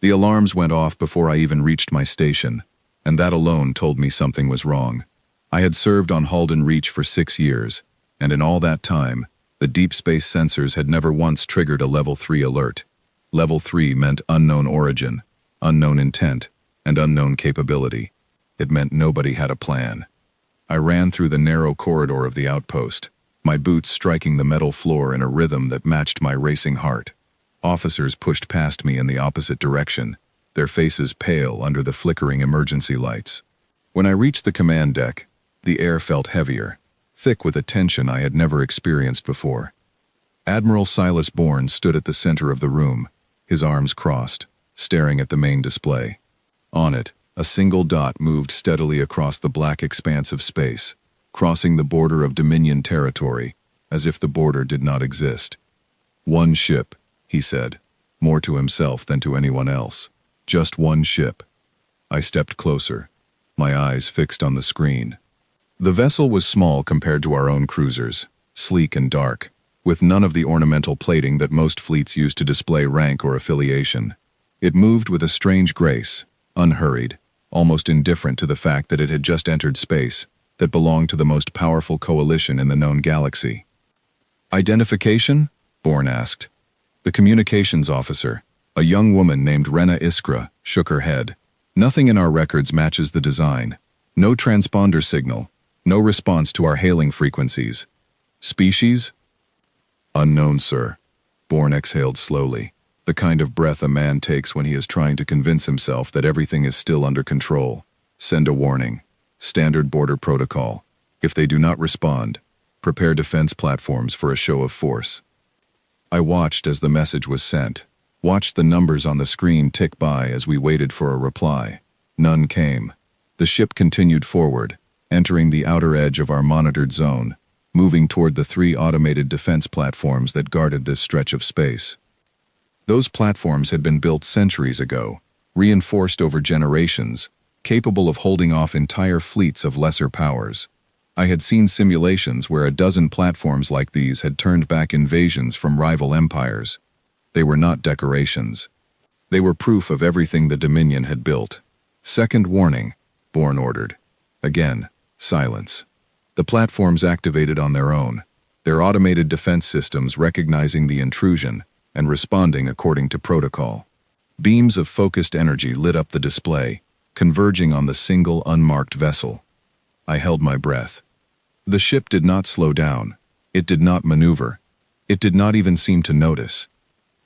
The alarms went off before I even reached my station, and that alone told me something was wrong. I had served on Halden Reach for 6 years, and in all that time, the deep space sensors had never once triggered a Level 3 alert. Level 3 meant unknown origin, unknown intent, and unknown capability. It meant nobody had a plan. I ran through the narrow corridor of the outpost, my boots striking the metal floor in a rhythm that matched my racing heart. Officers pushed past me in the opposite direction, their faces pale under the flickering emergency lights. When I reached the command deck, the air felt heavier, thick with a tension I had never experienced before. Admiral Silas Bourne stood at the center of the room, his arms crossed, staring at the main display. On it, a single dot moved steadily across the black expanse of space, crossing the border of Dominion territory, as if the border did not exist. "One ship," he said, more to himself than to anyone else. "Just one ship." I stepped closer, my eyes fixed on the screen. The vessel was small compared to our own cruisers, sleek and dark, with none of the ornamental plating that most fleets use to display rank or affiliation. It moved with a strange grace, unhurried, almost indifferent to the fact that it had just entered space, that belonged to the most powerful coalition in the known galaxy. "Identification?" Bourne asked. The communications officer, a young woman named Rena Iskra, shook her head. "Nothing in our records matches the design. No transponder signal, no response to our hailing frequencies. Species?" "Unknown, sir." Bourne exhaled slowly, the kind of breath a man takes when he is trying to convince himself that everything is still under control. "Send a warning. Standard border protocol. If they do not respond, prepare defense platforms for a show of force." I watched as the message was sent, watched the numbers on the screen tick by as we waited for a reply. None came. The ship continued forward, entering the outer edge of our monitored zone, moving toward the 3 automated defense platforms that guarded this stretch of space. Those platforms had been built centuries ago, reinforced over generations, capable of holding off entire fleets of lesser powers. I had seen simulations where a dozen platforms like these had turned back invasions from rival empires. They were not decorations. They were proof of everything the Dominion had built. "Second warning," Bourne ordered. Again, silence. The platforms activated on their own, their automated defense systems recognizing the intrusion and responding according to protocol. Beams of focused energy lit up the display, converging on the single unmarked vessel. I held my breath. The ship did not slow down. It did not maneuver. It did not even seem to notice.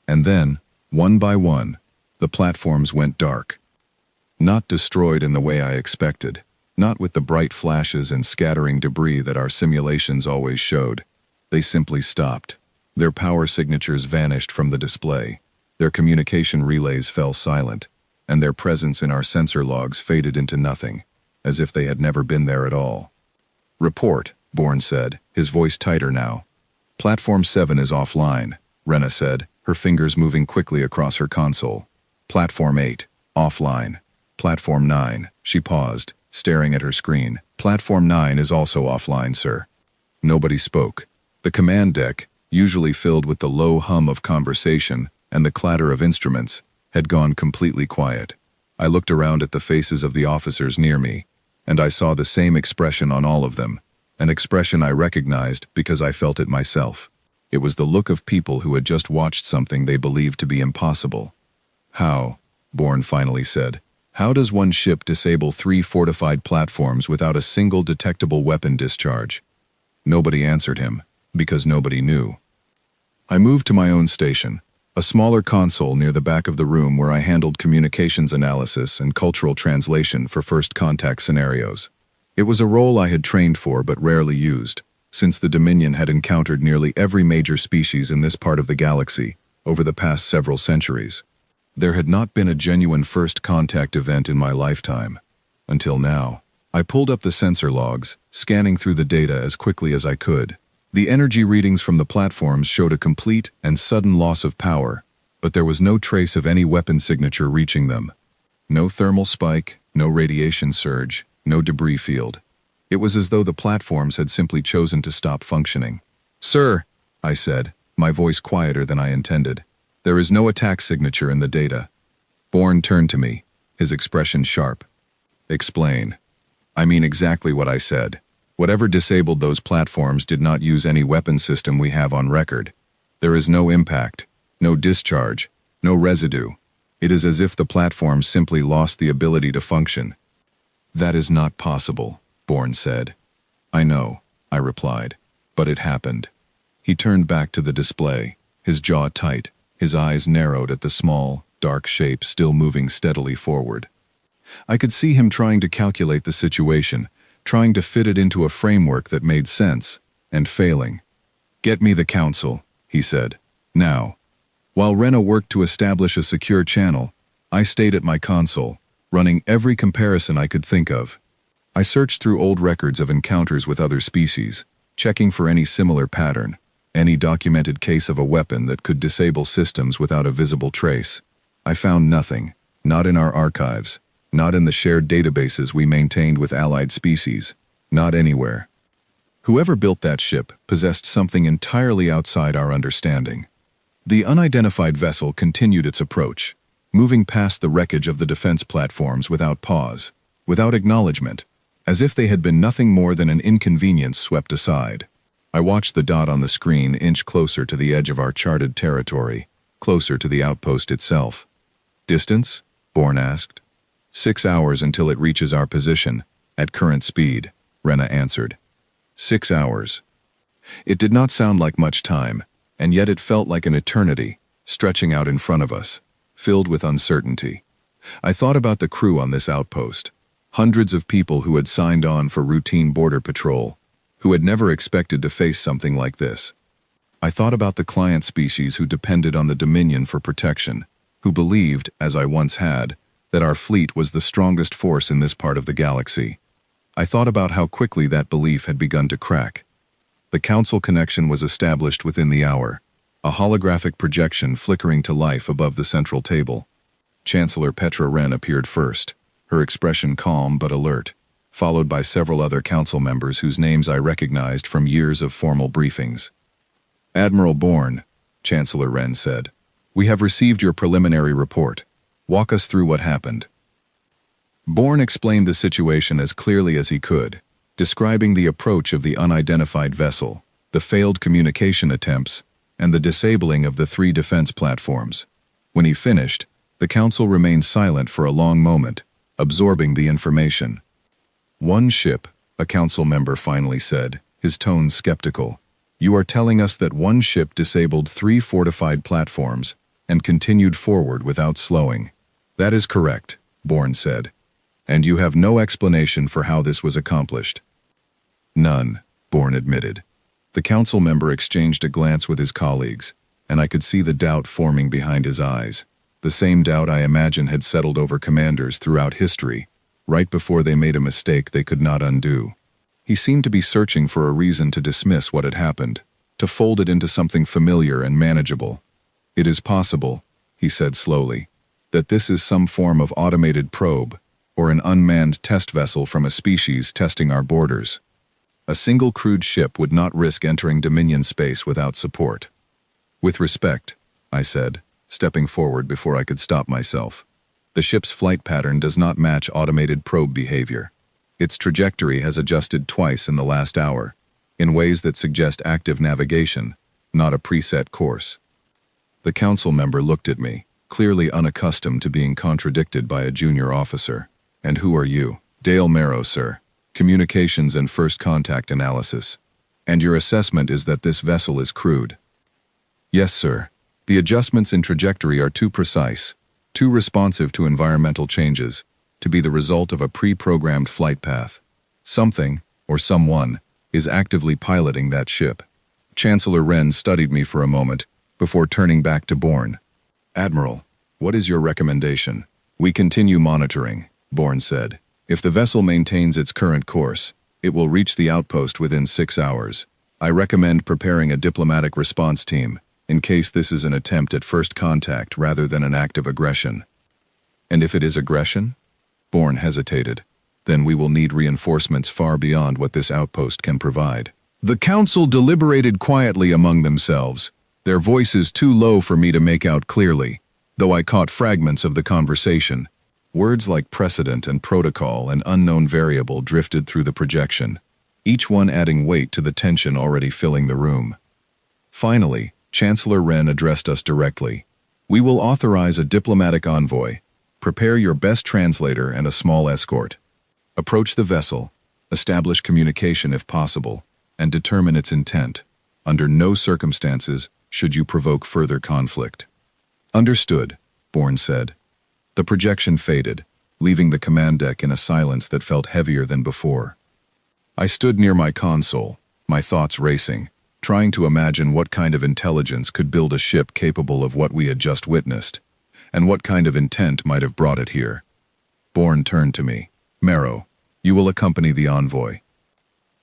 And then, one by one, the platforms went dark. Not destroyed in the way I expected, not with the bright flashes and scattering debris that our simulations always showed. They simply stopped. Their power signatures vanished from the display. Their communication relays fell silent, and their presence in our sensor logs faded into nothing, as if they had never been there at all. "Report," Bourne said, his voice tighter now. "Platform 7 is offline," Rena said, her fingers moving quickly across her console. "Platform 8, offline. Platform 9, she paused, staring at her screen. "Platform 9 is also offline, sir." Nobody spoke. The command deck, usually filled with the low hum of conversation and the clatter of instruments, had gone completely quiet. I looked around at the faces of the officers near me, and I saw the same expression on all of them, an expression I recognized because I felt it myself. It was the look of people who had just watched something they believed to be impossible. "How?" Bourne finally said. "How does one ship disable 3 fortified platforms without a single detectable weapon discharge?" Nobody answered him, because nobody knew. I moved to my own station, a smaller console near the back of the room where I handled communications analysis and cultural translation for first contact scenarios. It was a role I had trained for but rarely used, since the Dominion had encountered nearly every major species in this part of the galaxy over the past several centuries. There had not been a genuine first contact event in my lifetime. Until now. I pulled up the sensor logs, scanning through the data as quickly as I could. The energy readings from the platforms showed a complete and sudden loss of power, but there was no trace of any weapon signature reaching them. No thermal spike, no radiation surge, no debris field. It was as though the platforms had simply chosen to stop functioning. "Sir," I said, my voice quieter than I intended, "there is no attack signature in the data." Bourne turned to me, his expression sharp. Explain. I mean exactly what I said. Whatever disabled those platforms did not use any weapon system we have on record. There is no impact, no discharge, no residue. It is as if the platforms simply lost the ability to function. That is not possible, Bourne said. I know, I replied, but it happened. He turned back to the display, his jaw tight, his eyes narrowed at the small, dark shape still moving steadily forward. I could see him trying to calculate the situation, trying to fit it into a framework that made sense, and failing. Get me the council, he said. Now. While Rena worked to establish a secure channel, I stayed at my console, running every comparison I could think of. I searched through old records of encounters with other species, checking for any similar pattern, any documented case of a weapon that could disable systems without a visible trace. I found nothing, not in our archives, not in the shared databases we maintained with allied species, not anywhere. Whoever built that ship possessed something entirely outside our understanding. The unidentified vessel continued its approach, moving past the wreckage of the defense platforms without pause, without acknowledgement, as if they had been nothing more than an inconvenience swept aside. I watched the dot on the screen inch closer to the edge of our charted territory, closer to the outpost itself. Distance? Bourne asked. 6 hours until it reaches our position, at current speed, Rena answered. 6 hours. It did not sound like much time, and yet it felt like an eternity, stretching out in front of us, filled with uncertainty. I thought about the crew on this outpost, hundreds of people who had signed on for routine border patrol, who had never expected to face something like this. I thought about the client species who depended on the Dominion for protection, who believed, as I once had, that our fleet was the strongest force in this part of the galaxy. I thought about how quickly that belief had begun to crack. The council connection was established within the hour, a holographic projection flickering to life above the central table. Chancellor Petra Wren appeared first, her expression calm but alert, followed by several other council members whose names I recognized from years of formal briefings. Admiral Bourne, Chancellor Wren said, we have received your preliminary report. Walk us through what happened. Bourne explained the situation as clearly as he could, describing the approach of the unidentified vessel, the failed communication attempts, and the disabling of the 3 defense platforms. When he finished, the council remained silent for a long moment, absorbing the information. One ship, a council member finally said, his tone skeptical. You are telling us that one ship disabled 3 fortified platforms and continued forward without slowing. That is correct, Bourne said. And you have no explanation for how this was accomplished. None, Bourne admitted. The council member exchanged a glance with his colleagues, and I could see the doubt forming behind his eyes, the same doubt I imagine had settled over commanders throughout history, right before they made a mistake they could not undo. He seemed to be searching for a reason to dismiss what had happened, to fold it into something familiar and manageable. It is possible, he said slowly, that this is some form of automated probe, or an unmanned test vessel from a species testing our borders. A single crewed ship would not risk entering Dominion space without support. With respect, I said, stepping forward before I could stop myself. The ship's flight pattern does not match automated probe behavior. Its trajectory has adjusted twice in the last hour, in ways that suggest active navigation, not a preset course. The council member looked at me, clearly unaccustomed to being contradicted by a junior officer. And who are you? Dale Marrow, sir. Communications and First Contact Analysis. And your assessment is that this vessel is crewed. Yes, sir. The adjustments in trajectory are too precise, too responsive to environmental changes, to be the result of a pre-programmed flight path. Something, or someone, is actively piloting that ship. Chancellor Wren studied me for a moment, before turning back to Bourne. Admiral, what is your recommendation? We continue monitoring, Bourne said. If the vessel maintains its current course, it will reach the outpost within 6 hours. I recommend preparing a diplomatic response team, in case this is an attempt at first contact rather than an act of aggression. And if it is aggression? Bourne hesitated. Then we will need reinforcements far beyond what this outpost can provide. The council deliberated quietly among themselves, their voices too low for me to make out clearly. though I caught fragments of the conversation. Words like precedent and protocol and unknown variable drifted through the projection, each one adding weight to the tension already filling the room. Finally, Chancellor Wren addressed us directly. "We will authorize a diplomatic envoy. Prepare your best translator and a small escort. Approach the vessel, establish communication if possible, and determine its intent. Under no circumstances should you provoke further conflict." "Understood," Bourne said. The projection faded, leaving the command deck in a silence that felt heavier than before. I stood near my console, my thoughts racing, trying to imagine what kind of intelligence could build a ship capable of what we had just witnessed, and what kind of intent might have brought it here. Bourne turned to me. "Marrow, you will accompany the envoy."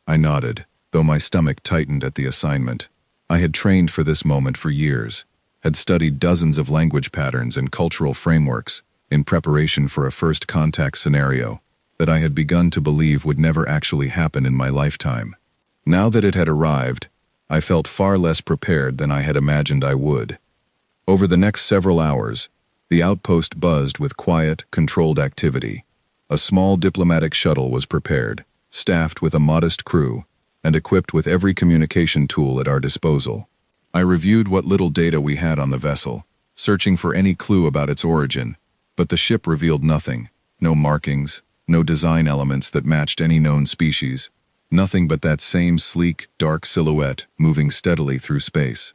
I nodded, though my stomach tightened at the assignment. I had trained for this moment for years, had studied dozens of language patterns and cultural frameworks in preparation for a first contact scenario that I had begun to believe would never actually happen in my lifetime. Now that it had arrived, I felt far less prepared than I had imagined I would. Over the next several hours, the outpost buzzed with quiet, controlled activity. A small diplomatic shuttle was prepared, staffed with a modest crew, and equipped with every communication tool at our disposal. I reviewed what little data we had on the vessel, searching for any clue about its origin, but the ship revealed nothing. No markings, no design elements that matched any known species, nothing but that same sleek, dark silhouette moving steadily through space.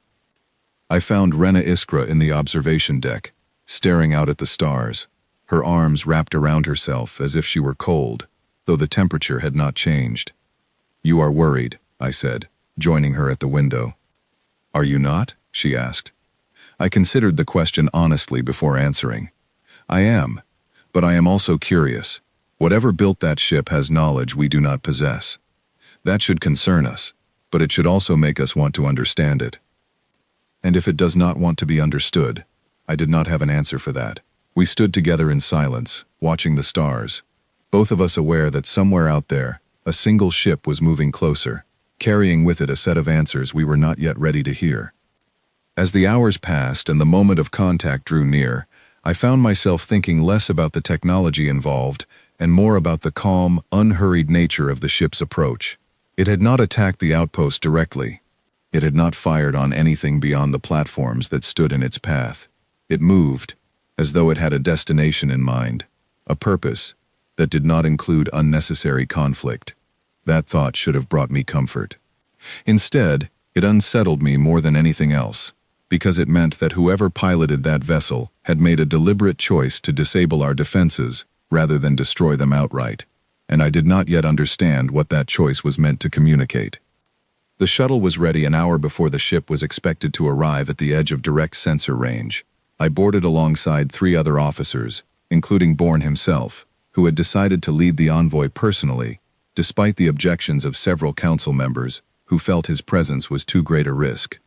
I found Rena Iskra in the observation deck, staring out at the stars, her arms wrapped around herself as if she were cold, though the temperature had not changed. "You are worried," I said, joining her at the window. "Are you not?" she asked. I considered the question honestly before answering. "I am, but I am also curious. Whatever built that ship has knowledge we do not possess. That should concern us, but it should also make us want to understand it." And if it does not want to be understood? I did not have an answer for that. We stood together in silence, watching the stars, both of us aware that somewhere out there, a single ship was moving closer, carrying with it a set of answers we were not yet ready to hear. As the hours passed and the moment of contact drew near, I found myself thinking less about the technology involved and more about the calm, unhurried nature of the ship's approach. It had not attacked the outpost directly. It had not fired on anything beyond the platforms that stood in its path. It moved, as though it had a destination in mind, a purpose that did not include unnecessary conflict. That thought should have brought me comfort. Instead, it unsettled me more than anything else, because it meant that whoever piloted that vessel had made a deliberate choice to disable our defenses rather than destroy them outright, and I did not yet understand what that choice was meant to communicate. The shuttle was ready an hour before the ship was expected to arrive at the edge of direct sensor range. I boarded alongside 3 other officers, including Bourne himself, who had decided to lead the envoy personally, despite the objections of several council members who felt his presence was too great a risk.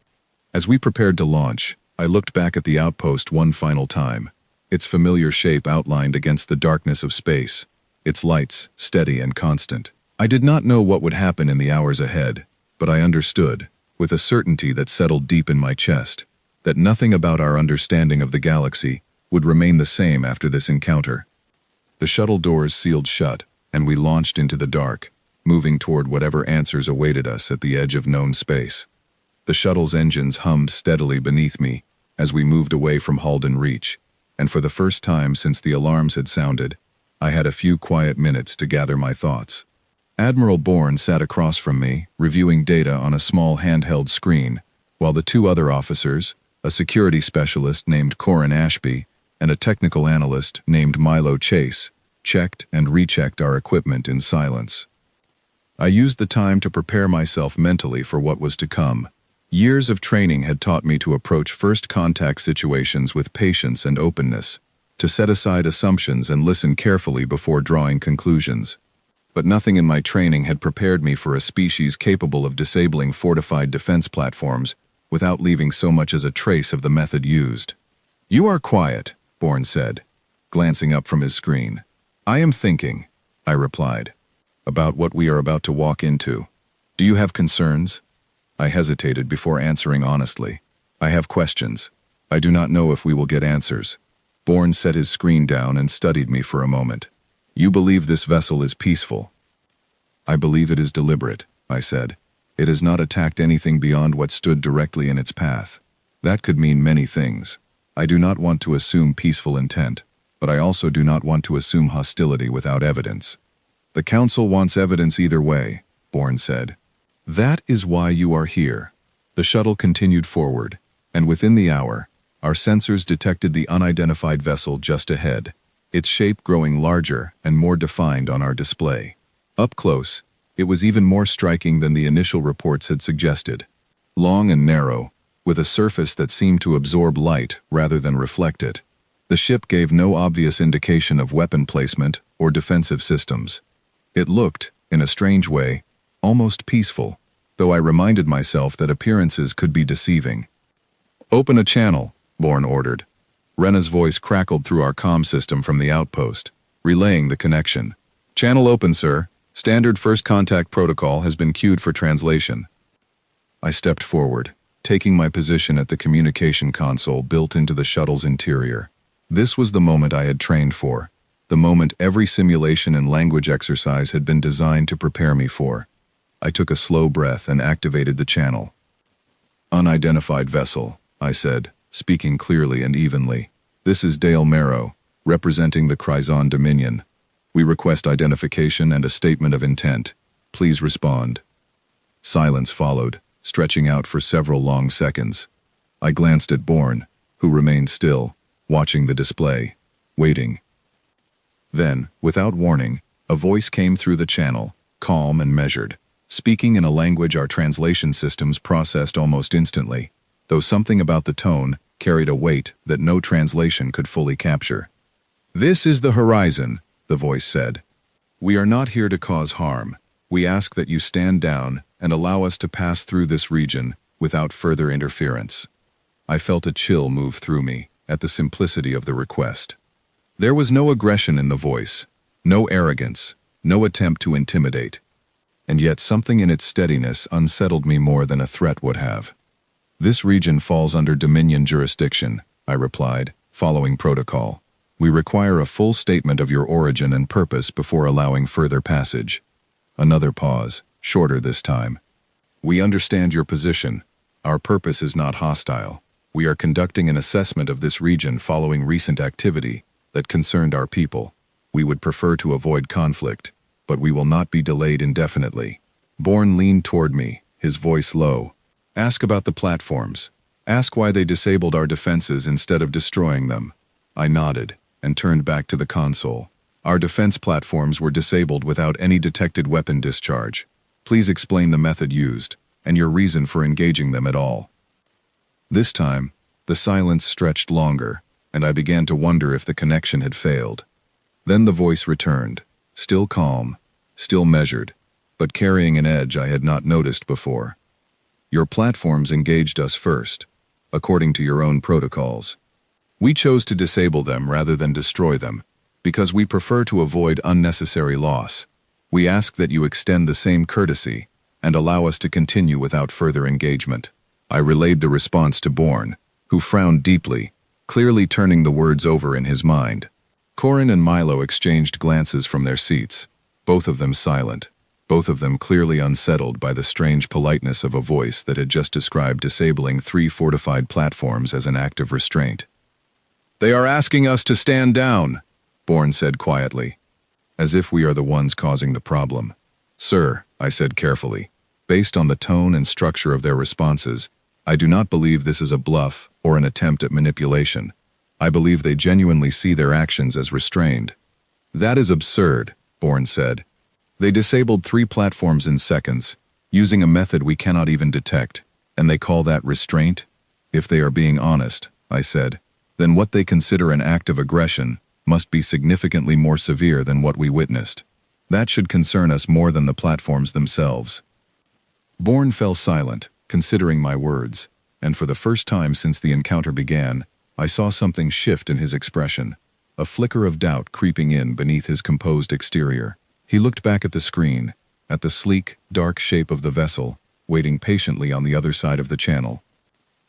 As we prepared to launch, I looked back at the outpost one final time, its familiar shape outlined against the darkness of space, its lights steady and constant. I did not know what would happen in the hours ahead, but I understood, with a certainty that settled deep in my chest, that nothing about our understanding of the galaxy would remain the same after this encounter. The shuttle doors sealed shut, and we launched into the dark, moving toward whatever answers awaited us at the edge of known space. The shuttle's engines hummed steadily beneath me as we moved away from Halden Reach, and for the first time since the alarms had sounded, I had a few quiet minutes to gather my thoughts. Admiral Bourne sat across from me, reviewing data on a small handheld screen, while the 2 other officers, a security specialist named Corin Ashby and a technical analyst named Milo Chase, checked and rechecked our equipment in silence. I used the time to prepare myself mentally for what was to come. Years of training had taught me to approach first contact situations with patience and openness, to set aside assumptions and listen carefully before drawing conclusions. But nothing in my training had prepared me for a species capable of disabling fortified defense platforms without leaving so much as a trace of the method used. "You are quiet," Bourne said, glancing up from his screen. "I am thinking," I replied, "about what we are about to walk into. Do you have concerns?" I hesitated before answering honestly. "I have questions." I do not know if we will get answers. Bourne set his screen down and studied me for a moment. You believe this vessel is peaceful? I believe it is deliberate, I said. It has not attacked anything beyond what stood directly in its path. That could mean many things. I do not want to assume peaceful intent, but I also do not want to assume hostility without evidence. The Council wants evidence either way, Bourne said. That is why you are here. The shuttle continued forward, and within the hour, our sensors detected the unidentified vessel just ahead, its shape growing larger and more defined on our display. Up close, it was even more striking than the initial reports had suggested. Long and narrow, with a surface that seemed to absorb light rather than reflect it. The ship gave no obvious indication of weapon placement or defensive systems. It looked, in a strange way, almost peaceful, though I reminded myself that appearances could be deceiving. Open a channel, Bourne ordered. Rena's voice crackled through our comm system from the outpost, relaying the connection. Channel open, sir. Standard first contact protocol has been queued for translation. I stepped forward, taking my position at the communication console built into the shuttle's interior. This was the moment I had trained for, the moment every simulation and language exercise had been designed to prepare me for. I took a slow breath and activated the channel. Unidentified vessel, I said, speaking clearly and evenly. This is Dale Marrow, representing the Kryzon Dominion. We request identification and a statement of intent. Please respond. Silence followed, stretching out for several long seconds. I glanced at Bourne, who remained still, watching the display, waiting. Then, without warning, a voice came through the channel, calm and measured, speaking in a language our translation systems processed almost instantly, though something about the tone carried a weight that no translation could fully capture. This is the horizon, the voice said. We are not here to cause harm. We ask that you stand down and allow us to pass through this region without further interference. I felt a chill move through me at the simplicity of the request. There was no aggression in the voice, no arrogance, no attempt to intimidate. And yet something in its steadiness unsettled me more than a threat would have. This region falls under Dominion jurisdiction, I replied, following protocol. We require a full statement of your origin and purpose before allowing further passage. Another pause, shorter this time. We understand your position. Our purpose is not hostile. We are conducting an assessment of this region following recent activity that concerned our people. We would prefer to avoid conflict, but we will not be delayed indefinitely. Bourne leaned toward me, his voice low. Ask about the platforms. Ask why they disabled our defenses instead of destroying them. I nodded and turned back to the console. Our defense platforms were disabled without any detected weapon discharge. Please explain the method used and your reason for engaging them at all. This time, the silence stretched longer, and I began to wonder if the connection had failed. Then the voice returned, still calm, still measured, but carrying an edge I had not noticed before. Your platforms engaged us first, according to your own protocols. We chose to disable them rather than destroy them, because we prefer to avoid unnecessary loss. We ask that you extend the same courtesy and allow us to continue without further engagement. I relayed the response to Bourne, who frowned deeply, clearly turning the words over in his mind. Corin and Milo exchanged glances from their seats, both of them silent, both of them clearly unsettled by the strange politeness of a voice that had just described disabling 3 fortified platforms as an act of restraint. They are asking us to stand down, Bourne said quietly, as if we are the ones causing the problem. Sir, I said carefully, based on the tone and structure of their responses, I do not believe this is a bluff or an attempt at manipulation. I believe they genuinely see their actions as restrained. That is absurd, Bourne said. They disabled 3 platforms in seconds, using a method we cannot even detect, and they call that restraint? If they are being honest, I said, then what they consider an act of aggression must be significantly more severe than what we witnessed. That should concern us more than the platforms themselves. Bourne fell silent, considering my words, and for the first time since the encounter began, I saw something shift in his expression, a flicker of doubt creeping in beneath his composed exterior. He looked back at the screen, at the sleek, dark shape of the vessel, waiting patiently on the other side of the channel.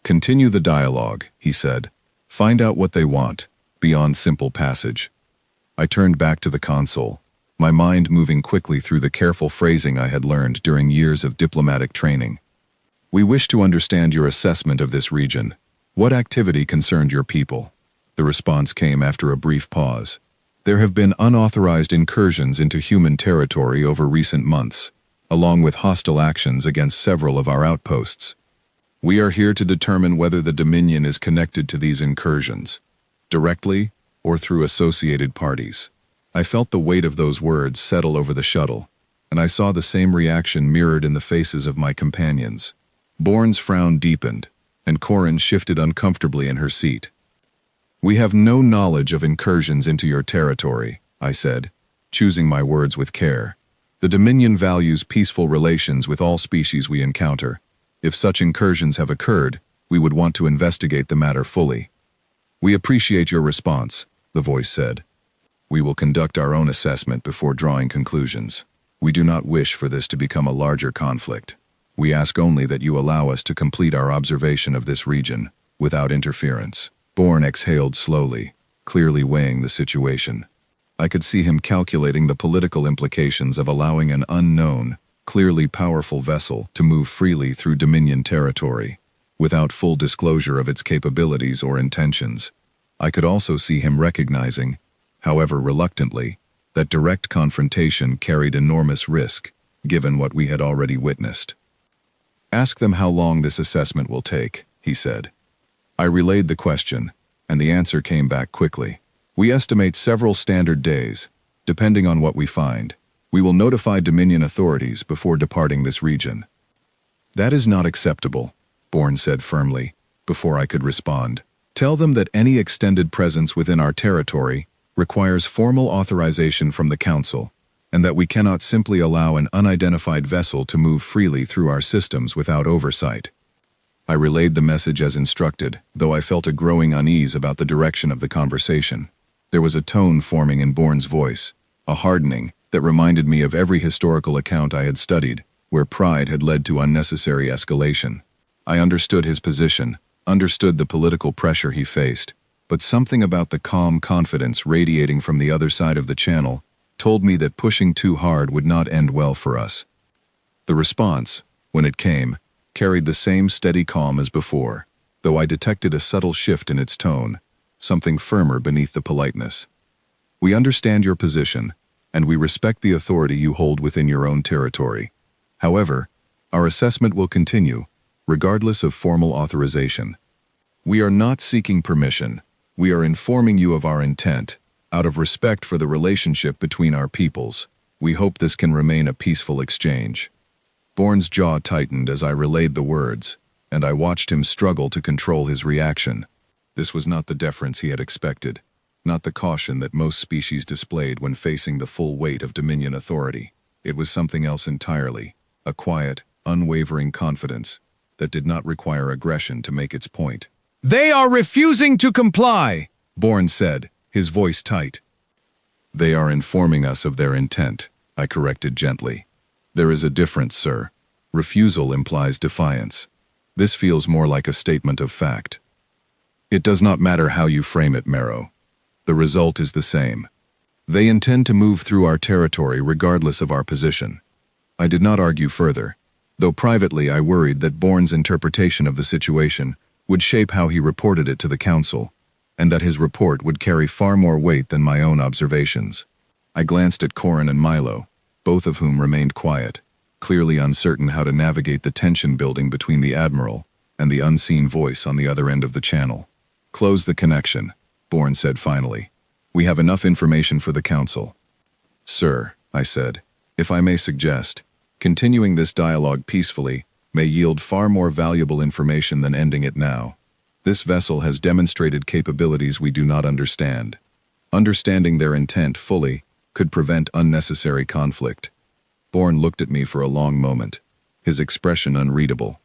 Continue the dialogue, he said. Find out what they want, beyond simple passage. I turned back to the console, my mind moving quickly through the careful phrasing I had learned during years of diplomatic training. We wish to understand your assessment of this region. What activity concerned your people? The response came after a brief pause. There have been unauthorized incursions into human territory over recent months, along with hostile actions against several of our outposts. We are here to determine whether the Dominion is connected to these incursions, directly or through associated parties. I felt the weight of those words settle over the shuttle, and I saw the same reaction mirrored in the faces of my companions. Bourne's frown deepened, and Corin shifted uncomfortably in her seat. We have no knowledge of incursions into your territory, I said, choosing my words with care. The Dominion values peaceful relations with all species we encounter. If such incursions have occurred, we would want to investigate the matter fully. We appreciate your response, the voice said. We will conduct our own assessment before drawing conclusions. We do not wish for this to become a larger conflict. We ask only that you allow us to complete our observation of this region, without interference. Bourne exhaled slowly, clearly weighing the situation. I could see him calculating the political implications of allowing an unknown, clearly powerful vessel to move freely through Dominion territory, without full disclosure of its capabilities or intentions. I could also see him recognizing, however reluctantly, that direct confrontation carried enormous risk, given what we had already witnessed. Ask them how long this assessment will take, he said. I relayed the question, and the answer came back quickly. We estimate several standard days, depending on what we find. We will notify Dominion authorities before departing this region. That is not acceptable, Bourne said firmly, before I could respond. Tell them that any extended presence within our territory requires formal authorization from the Council, and that we cannot simply allow an unidentified vessel to move freely through our systems without oversight. I relayed the message as instructed, though I felt a growing unease about the direction of the conversation. There was a tone forming in Bourne's voice, a hardening that reminded me of every historical account I had studied, where pride had led to unnecessary escalation. I understood his position, understood the political pressure he faced, but something about the calm confidence radiating from the other side of the channel told me that pushing too hard would not end well for us. The response, when it came, carried the same steady calm as before, though I detected a subtle shift in its tone, something firmer beneath the politeness. We understand your position, and we respect the authority you hold within your own territory. However, our assessment will continue, regardless of formal authorization. We are not seeking permission. We are informing you of our intent, out of respect for the relationship between our peoples. We hope this can remain a peaceful exchange. Bourne's jaw tightened as I relayed the words, and I watched him struggle to control his reaction. This was not the deference he had expected, not the caution that most species displayed when facing the full weight of Dominion authority. It was something else entirely, a quiet, unwavering confidence that did not require aggression to make its point. They are refusing to comply, Bourne said, his voice tight. They are informing us of their intent, I corrected gently. There is a difference, sir. Refusal implies defiance. This feels more like a statement of fact. It does not matter how you frame it, Marrow. The result is the same. They intend to move through our territory regardless of our position. I did not argue further, though privately I worried that Bourne's interpretation of the situation would shape how he reported it to the Council, and that his report would carry far more weight than my own observations. I glanced at Corin and Milo, both of whom remained quiet, clearly uncertain how to navigate the tension building between the Admiral and the unseen voice on the other end of the channel. Close the connection, Bourne said finally. We have enough information for the Council. Sir, I said, if I may suggest, continuing this dialogue peacefully may yield far more valuable information than ending it now. This vessel has demonstrated capabilities we do not understand. Understanding their intent fully could prevent unnecessary conflict. Bourne looked at me for a long moment, his expression unreadable.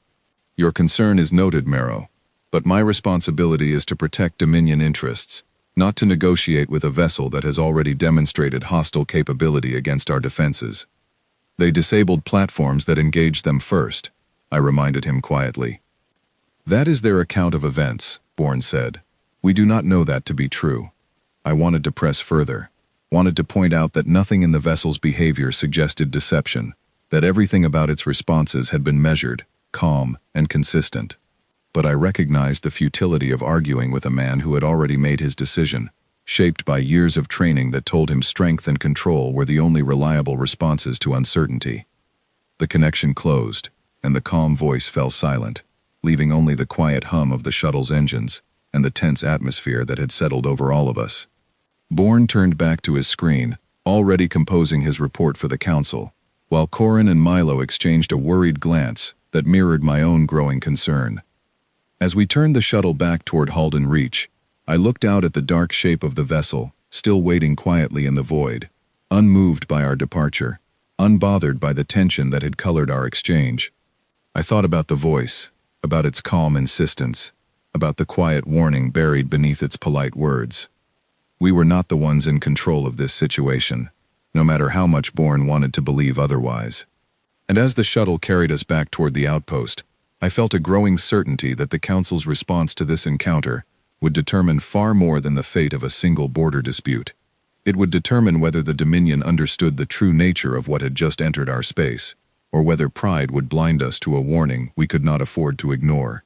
Your concern is noted, Marrow, but my responsibility is to protect Dominion interests, not to negotiate with a vessel that has already demonstrated hostile capability against our defenses. They disabled platforms that engaged them first, I reminded him quietly. That is their account of events, Bourne said. We do not know that to be true. I wanted to press further, wanted to point out that nothing in the vessel's behavior suggested deception, that everything about its responses had been measured, calm, and consistent. But I recognized the futility of arguing with a man who had already made his decision, shaped by years of training that told him strength and control were the only reliable responses to uncertainty. The connection closed, and the calm voice fell silent, leaving only the quiet hum of the shuttle's engines and the tense atmosphere that had settled over all of us. Bourne turned back to his screen, already composing his report for the council, while Corin and Milo exchanged a worried glance that mirrored my own growing concern. As we turned the shuttle back toward Halden Reach, I looked out at the dark shape of the vessel, still waiting quietly in the void, unmoved by our departure, unbothered by the tension that had colored our exchange. I thought about the voice, about its calm insistence, about the quiet warning buried beneath its polite words. We were not the ones in control of this situation, no matter how much Bourne wanted to believe otherwise. And as the shuttle carried us back toward the outpost, I felt a growing certainty that the Council's response to this encounter would determine far more than the fate of a single border dispute. It would determine whether the Dominion understood the true nature of what had just entered our space, or whether pride would blind us to a warning we could not afford to ignore.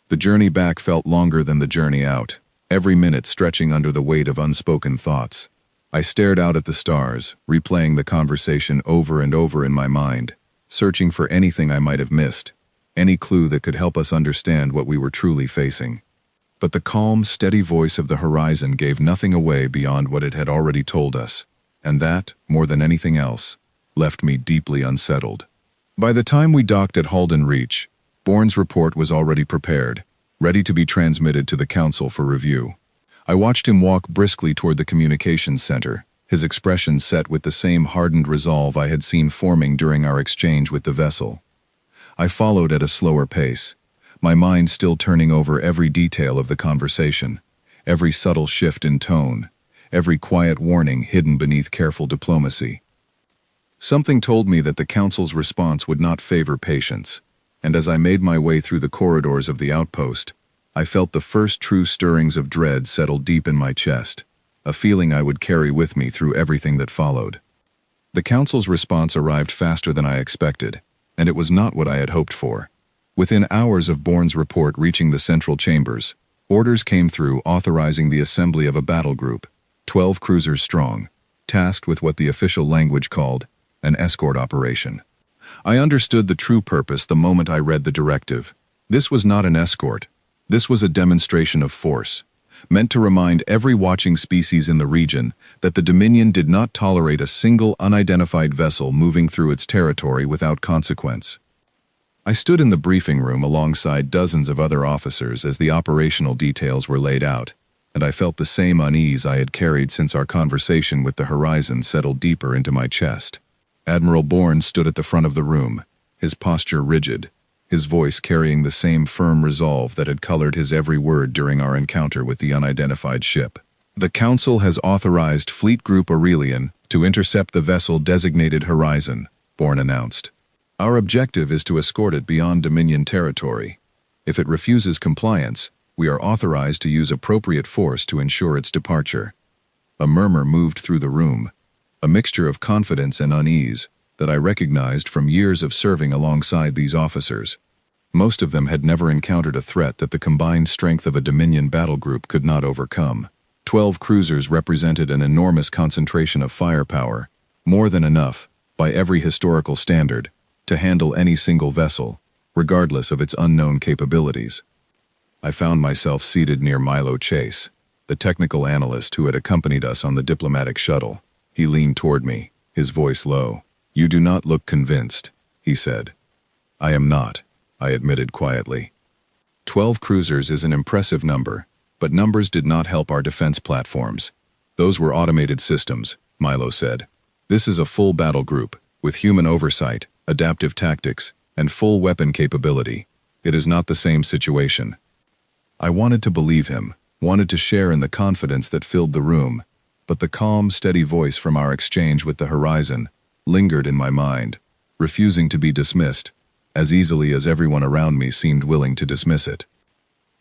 The journey back felt longer than the journey out, every minute stretching under the weight of unspoken thoughts. I stared out at the stars, replaying the conversation over and over in my mind, searching for anything I might have missed, any clue that could help us understand what we were truly facing. But the calm, steady voice of the horizon gave nothing away beyond what it had already told us, and that, more than anything else, left me deeply unsettled. By the time we docked at Halden Reach, Bourne's report was already prepared, ready to be transmitted to the Council for review. I watched him walk briskly toward the communications center, his expression set with the same hardened resolve I had seen forming during our exchange with the vessel. I followed at a slower pace, my mind still turning over every detail of the conversation, every subtle shift in tone, every quiet warning hidden beneath careful diplomacy. Something told me that the Council's response would not favor patience, and as I made my way through the corridors of the outpost, I felt the first true stirrings of dread settle deep in my chest, a feeling I would carry with me through everything that followed. The Council's response arrived faster than I expected, and it was not what I had hoped for. Within hours of Bourne's report reaching the central chambers, orders came through authorizing the assembly of a battle group, 12 cruisers strong, tasked with what the official language called an escort operation. I understood the true purpose the moment I read the directive. This was not an escort. This was a demonstration of force, meant to remind every watching species in the region that the Dominion did not tolerate a single unidentified vessel moving through its territory without consequence. I stood in the briefing room alongside dozens of other officers as the operational details were laid out, and I felt the same unease I had carried since our conversation with the horizon settled deeper into my chest. Admiral Bourne stood at the front of the room, his posture rigid, his voice carrying the same firm resolve that had colored his every word during our encounter with the unidentified ship. The Council has authorized Fleet Group Aurelian to intercept the vessel designated Horizon, Bourne announced. Our objective is to escort it beyond Dominion territory. If it refuses compliance, we are authorized to use appropriate force to ensure its departure. A murmur moved through the room, a mixture of confidence and unease that I recognized from years of serving alongside these officers. Most of them had never encountered a threat that the combined strength of a Dominion battle group could not overcome. 12 cruisers represented an enormous concentration of firepower, more than enough, by every historical standard, to handle any single vessel, regardless of its unknown capabilities. I found myself seated near Milo Chase, the technical analyst who had accompanied us on the diplomatic shuttle. He leaned toward me, his voice low. "You do not look convinced," he said. "I am not," I admitted quietly. 12 cruisers is an impressive number, but numbers did not help our defense platforms. Those were automated systems, Milo said. This is a full battle group, with human oversight, adaptive tactics, and full weapon capability. It is not the same situation. I wanted to believe him, wanted to share in the confidence that filled the room, but the calm, steady voice from our exchange with the horizon lingered in my mind, refusing to be dismissed. as easily as everyone around me seemed willing to dismiss it.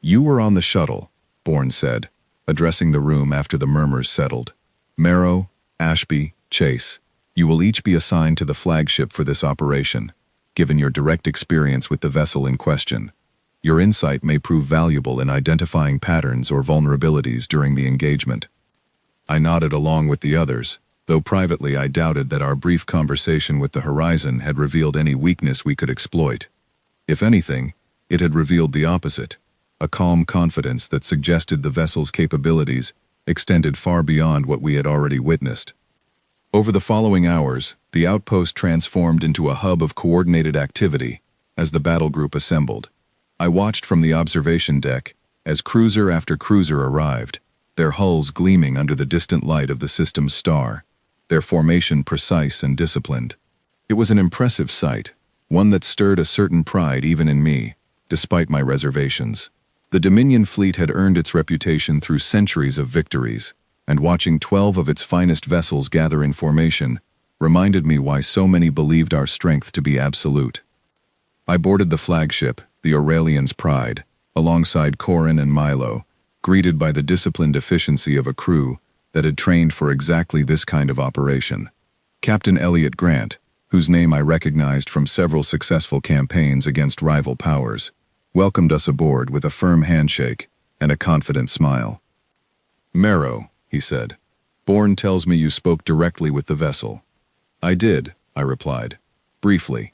"You were on the shuttle," Bourne said, addressing the room after the murmurs settled. "Marrow, Ashby, Chase, you will each be assigned to the flagship for this operation, given your direct experience with the vessel in question. Your insight may prove valuable in identifying patterns or vulnerabilities during the engagement." I nodded along with the others, though privately I doubted that our brief conversation with the Horizon had revealed any weakness we could exploit. If anything, it had revealed the opposite, a calm confidence that suggested the vessel's capabilities extended far beyond what we had already witnessed. Over the following hours, the outpost transformed into a hub of coordinated activity as the battle group assembled. I watched from the observation deck as cruiser after cruiser arrived, their hulls gleaming under the distant light of the system's star, their formation precise and disciplined. It was an impressive sight, one that stirred a certain pride even in me, despite my reservations. The Dominion fleet had earned its reputation through centuries of victories, and watching 12 of its finest vessels gather in formation reminded me why so many believed our strength to be absolute. I boarded the flagship, the Aurelian's Pride, alongside Corin and Milo, greeted by the disciplined efficiency of a crew that had trained for exactly this kind of operation. Captain Elliot Grant, whose name I recognized from several successful campaigns against rival powers, welcomed us aboard with a firm handshake and a confident smile. "Marrow," he said, "Bourne tells me you spoke directly with the vessel." "I did," I replied, briefly.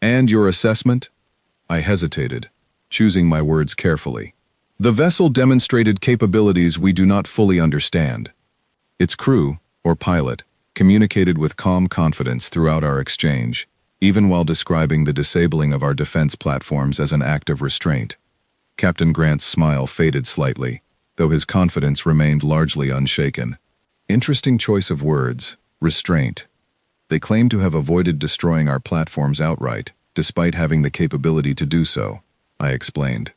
"And your assessment?" I hesitated, choosing my words carefully. "The vessel demonstrated capabilities we do not fully understand." Its crew, or pilot, communicated with calm confidence throughout our exchange, even while describing the disabling of our defense platforms as an act of restraint. Captain Grant's smile faded slightly, though his confidence remained largely unshaken. Interesting choice of words, restraint. They claim to have avoided destroying our platforms outright, despite having the capability to do so, I explained.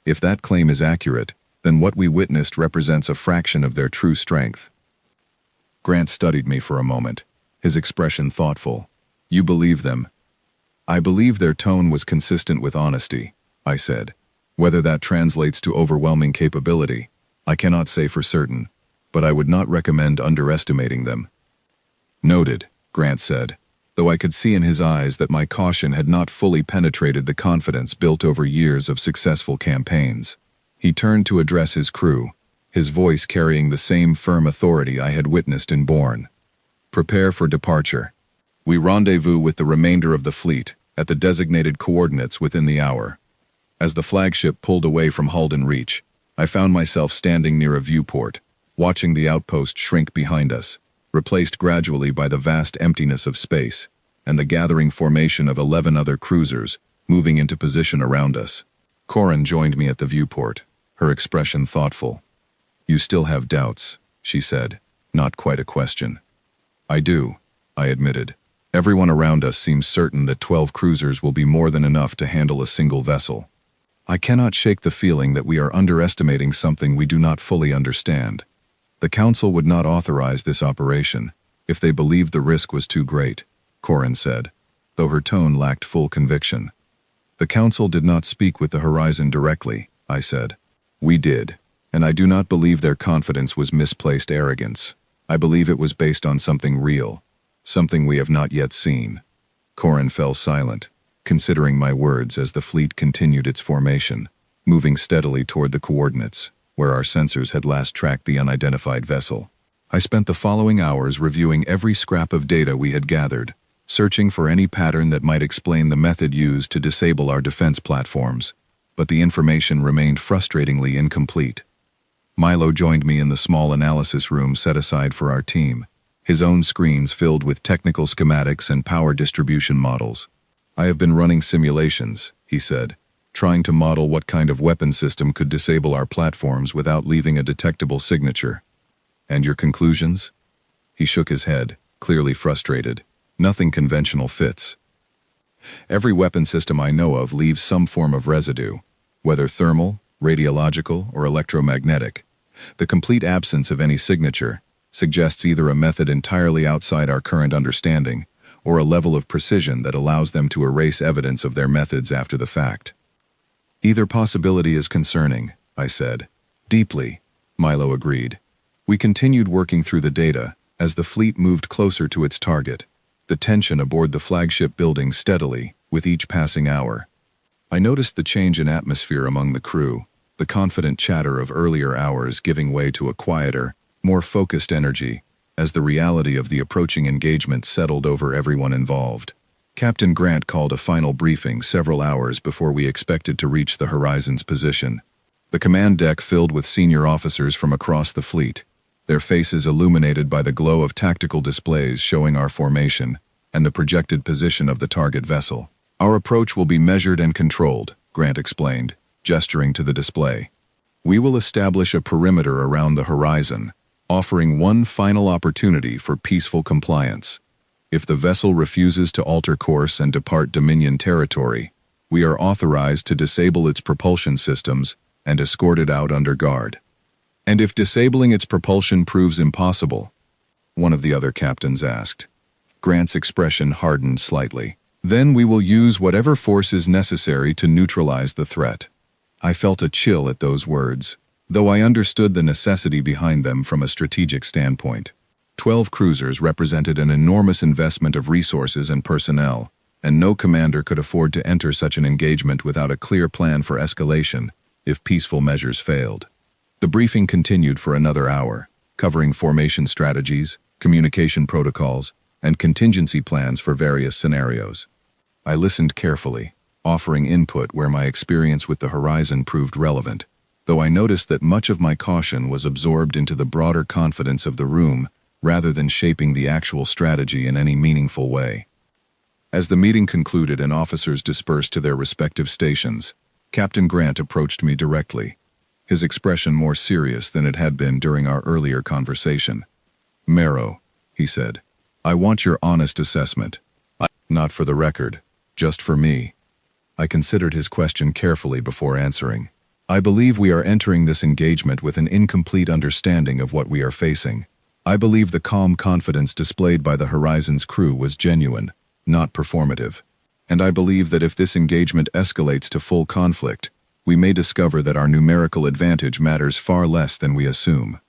If that claim is accurate, then what we witnessed represents a fraction of their true strength. Grant studied me for a moment, his expression thoughtful. "You believe them?" "I believe their tone was consistent with honesty," I said. "Whether that translates to overwhelming capability, I cannot say for certain, but I would not recommend underestimating them." "Noted," Grant said, though I could see in his eyes that my caution had not fully penetrated the confidence built over years of successful campaigns. He turned to address his crew, his voice carrying the same firm authority I had witnessed in Bourne. "Prepare for departure. We rendezvous with the remainder of the fleet at the designated coordinates within the hour." As the flagship pulled away from Halden Reach, I found myself standing near a viewport, watching the outpost shrink behind us, replaced gradually by the vast emptiness of space, and the gathering formation of 11 other cruisers moving into position around us. Corin joined me at the viewport, her expression thoughtful. "You still have doubts," she said, not quite a question. "I do," I admitted. "Everyone around us seems certain that 12 cruisers will be more than enough to handle a single vessel. I cannot shake the feeling that we are underestimating something we do not fully understand. The Council would not authorize this operation if they believed the risk was too great," Corin said, though her tone lacked full conviction. "The Council did not speak with the Horizon directly," I said. "We did, and I do not believe their confidence was misplaced arrogance. I believe it was based on something real, something we have not yet seen." Corin fell silent, considering my words as the fleet continued its formation, moving steadily toward the coordinates, where our sensors had last tracked the unidentified vessel. I spent the following hours reviewing every scrap of data we had gathered, searching for any pattern that might explain the method used to disable our defense platforms, but the information remained frustratingly incomplete. Milo joined me in the small analysis room set aside for our team, his own screens filled with technical schematics and power distribution models. "I have been running simulations," he said, "trying to model what kind of weapon system could disable our platforms without leaving a detectable signature." "And your conclusions?" He shook his head, clearly frustrated. "Nothing conventional fits. Every weapon system I know of leaves some form of residue, whether thermal, radiological, or electromagnetic. The complete absence of any signature suggests either a method entirely outside our current understanding or a level of precision that allows them to erase evidence of their methods after the fact. Either possibility is concerning, I said. Deeply, Milo agreed. We continued working through the data as the fleet moved closer to its target, the tension aboard the flagship building steadily with each passing hour. I noticed the change in atmosphere among the crew, the confident chatter of earlier hours giving way to a quieter, more focused energy, as the reality of the approaching engagement settled over everyone involved. Captain Grant called a final briefing several hours before we expected to reach the horizon's position. The command deck filled with senior officers from across the fleet, their faces illuminated by the glow of tactical displays showing our formation and the projected position of the target vessel. Our approach will be measured and controlled, Grant explained, gesturing to the display. We will establish a perimeter around the horizon, offering one final opportunity for peaceful compliance. If the vessel refuses to alter course and depart Dominion territory, we are authorized to disable its propulsion systems and escort it out under guard. And if disabling its propulsion proves impossible, one of the other captains asked. Grant's expression hardened slightly. Then we will use whatever force is necessary to neutralize the threat. I felt a chill at those words, though I understood the necessity behind them from a strategic standpoint. 12 cruisers represented an enormous investment of resources and personnel, and no commander could afford to enter such an engagement without a clear plan for escalation if peaceful measures failed. The briefing continued for another hour, covering formation strategies, communication protocols, and contingency plans for various scenarios. I listened carefully, offering input where my experience with the horizon proved relevant, though I noticed that much of my caution was absorbed into the broader confidence of the room rather than shaping the actual strategy in any meaningful way. As the meeting concluded and officers dispersed to their respective stations, Captain Grant approached me directly, his expression more serious than it had been during our earlier conversation. "Marrow," he said, "I want your honest assessment. Not for the record, just for me." I considered his question carefully before answering. I believe we are entering this engagement with an incomplete understanding of what we are facing. I believe the calm confidence displayed by the Horizon's crew was genuine, not performative. And I believe that if this engagement escalates to full conflict, we may discover that our numerical advantage matters far less than we assume.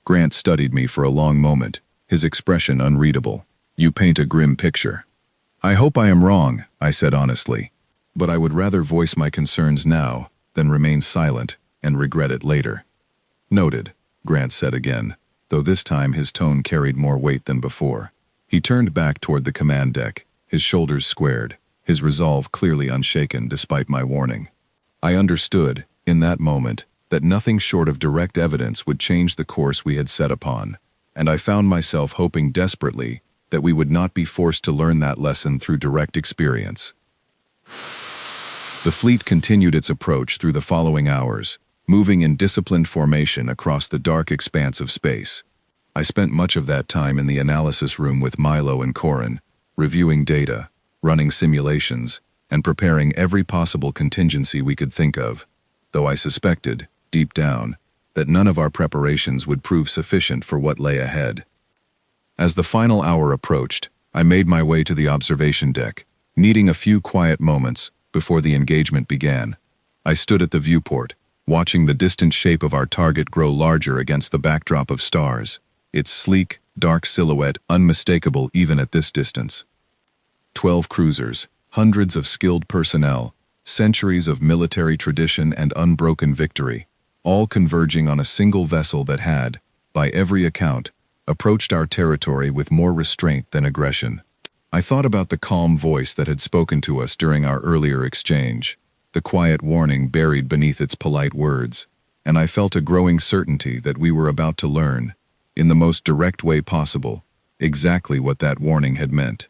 Grant studied me for a long moment, his expression unreadable. "You paint a grim picture." "I hope I am wrong," I said honestly, "but I would rather voice my concerns now than remain silent and regret it later." "Noted," Grant said again, though this time his tone carried more weight than before. He turned back toward the command deck, his shoulders squared, his resolve clearly unshaken despite my warning. I understood, in that moment, that nothing short of direct evidence would change the course we had set upon, and I found myself hoping desperately that we would not be forced to learn that lesson through direct experience. The fleet continued its approach through the following hours, moving in disciplined formation across the dark expanse of space. I spent much of that time in the analysis room with Milo and Corin, reviewing data, running simulations, and preparing every possible contingency we could think of, though I suspected, deep down, that none of our preparations would prove sufficient for what lay ahead. As the final hour approached, I made my way to the observation deck, needing a few quiet moments before the engagement began. I stood at the viewport, watching the distant shape of our target grow larger against the backdrop of stars, its sleek, dark silhouette unmistakable even at this distance. 12 cruisers, hundreds of skilled personnel, centuries of military tradition and unbroken victory, all converging on a single vessel that had, by every account, approached our territory with more restraint than aggression. I thought about the calm voice that had spoken to us during our earlier exchange, the quiet warning buried beneath its polite words, and I felt a growing certainty that we were about to learn, in the most direct way possible, exactly what that warning had meant.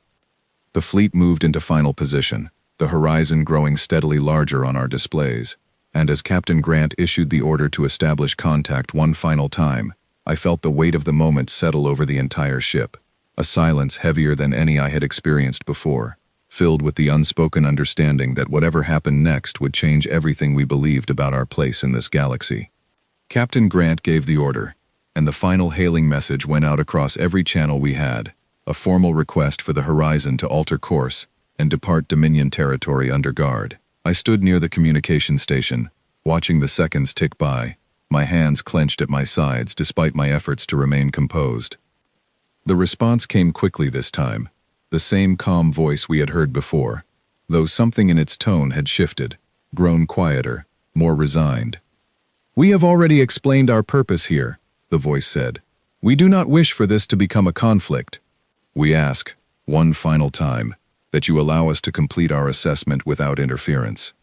The fleet moved into final position, the horizon growing steadily larger on our displays, and as Captain Grant issued the order to establish contact one final time, I felt the weight of the moment settle over the entire ship, a silence heavier than any I had experienced before, filled with the unspoken understanding that whatever happened next would change everything we believed about our place in this galaxy. Captain Grant gave the order, and the final hailing message went out across every channel we had, a formal request for the Horizon to alter course and depart Dominion territory under guard. I stood near the communication station, watching the seconds tick by, my hands clenched at my sides despite my efforts to remain composed. The response came quickly this time, the same calm voice we had heard before, though something in its tone had shifted, grown quieter, more resigned. "We have already explained our purpose here," the voice said. "We do not wish for this to become a conflict. We ask, one final time, that you allow us to complete our assessment without interference."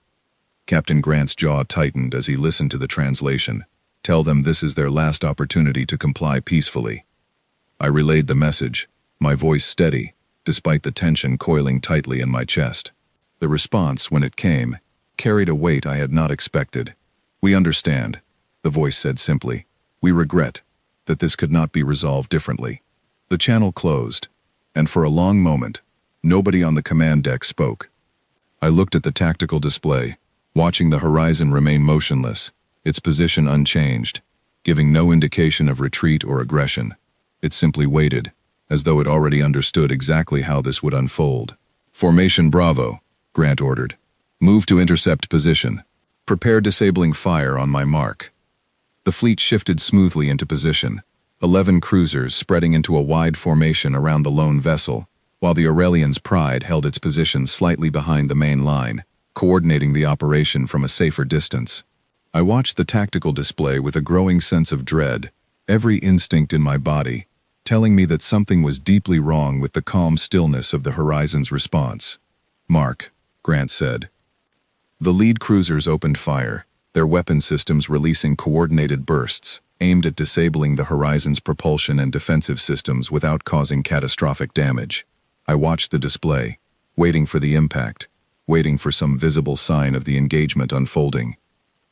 Captain Grant's jaw tightened as he listened to the translation. "Tell them this is their last opportunity to comply peacefully." I relayed the message, my voice steady, despite the tension coiling tightly in my chest. The response, when it came, carried a weight I had not expected. "We understand," the voice said simply. "We regret that this could not be resolved differently." The channel closed, and for a long moment, nobody on the command deck spoke. I looked at the tactical display, watching the horizon remain motionless, its position unchanged, giving no indication of retreat or aggression. It simply waited, as though it already understood exactly how this would unfold. "Formation Bravo," Grant ordered. "Move to intercept position. Prepare disabling fire on my mark." The fleet shifted smoothly into position, 11 cruisers spreading into a wide formation around the lone vessel, while the Aurelian's Pride held its position slightly behind the main line, coordinating the operation from a safer distance. I watched the tactical display with a growing sense of dread, every instinct in my body telling me that something was deeply wrong with the calm stillness of the Horizon's response. "Mark," Grant said. The lead cruisers opened fire, their weapon systems releasing coordinated bursts, aimed at disabling the Horizon's propulsion and defensive systems without causing catastrophic damage. I watched the display, waiting for the impact, waiting for some visible sign of the engagement unfolding.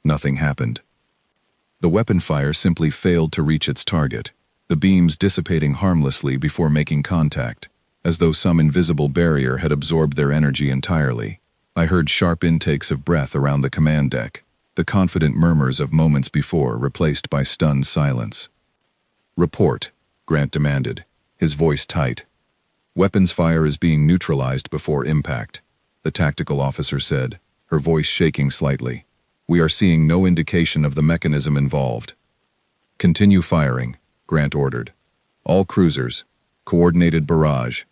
Nothing happened. The weapon fire simply failed to reach its target, the beams dissipating harmlessly before making contact, as though some invisible barrier had absorbed their energy entirely. I heard sharp intakes of breath around the command deck, the confident murmurs of moments before replaced by stunned silence. "Report," Grant demanded, his voice tight. "Weapons fire is being neutralized before impact," the tactical officer said, her voice shaking slightly. "We are seeing no indication of the mechanism involved." "Continue firing," Grant ordered. "All cruisers, coordinated barrage."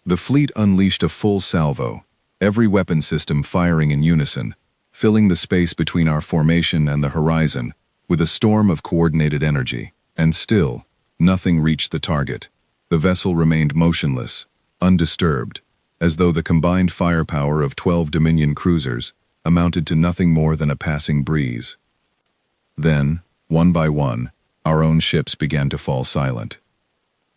The fleet unleashed a full salvo, every weapon system firing in unison, filling the space between our formation and the horizon with a storm of coordinated energy. And still, nothing reached the target. The vessel remained motionless, undisturbed, as though the combined firepower of 12 Dominion cruisers amounted to nothing more than a passing breeze. Then, one by one, our own ships began to fall silent.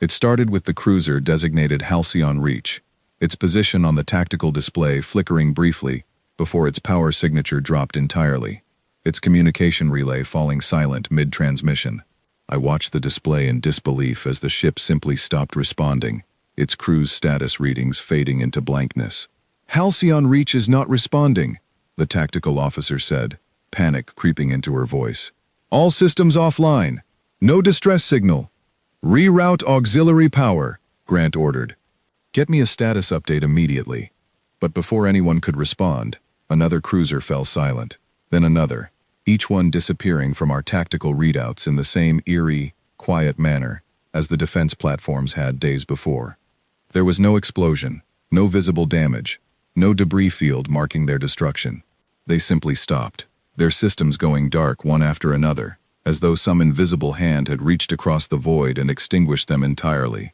It started with the cruiser designated Halcyon Reach, its position on the tactical display flickering briefly before its power signature dropped entirely, its communication relay falling silent mid-transmission. I watched the display in disbelief as the ship simply stopped responding, its cruise status readings fading into blankness. "Halcyon Reach is not responding," the tactical officer said, panic creeping into her voice. "All systems offline. No distress signal. Reroute auxiliary power," Grant ordered. "Get me a status update immediately." But before anyone could respond, another cruiser fell silent, then another, each one disappearing from our tactical readouts in the same eerie, quiet manner as the defense platforms had days before. There was no explosion, no visible damage, no debris field marking their destruction. They simply stopped, their systems going dark one after another, as though some invisible hand had reached across the void and extinguished them entirely.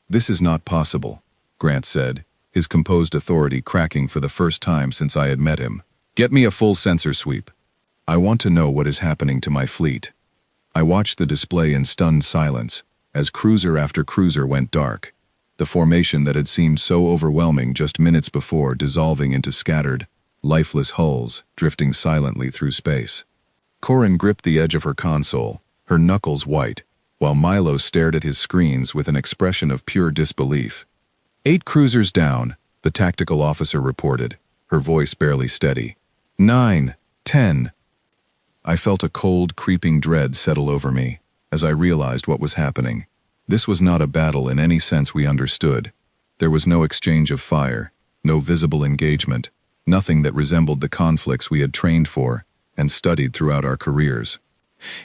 "This is not possible," Grant said, his composed authority cracking for the first time since I had met him. "Get me a full sensor sweep. I want to know what is happening to my fleet." I watched the display in stunned silence as cruiser after cruiser went dark, the formation that had seemed so overwhelming just minutes before dissolving into scattered, lifeless hulls drifting silently through space. Corin gripped the edge of her console, her knuckles white, while Milo stared at his screens with an expression of pure disbelief. 8 cruisers down," the tactical officer reported, her voice barely steady. 9, 10. I felt a cold, creeping dread settle over me as I realized what was happening. This was not a battle in any sense we understood. There was no exchange of fire, no visible engagement, nothing that resembled the conflicts we had trained for and studied throughout our careers.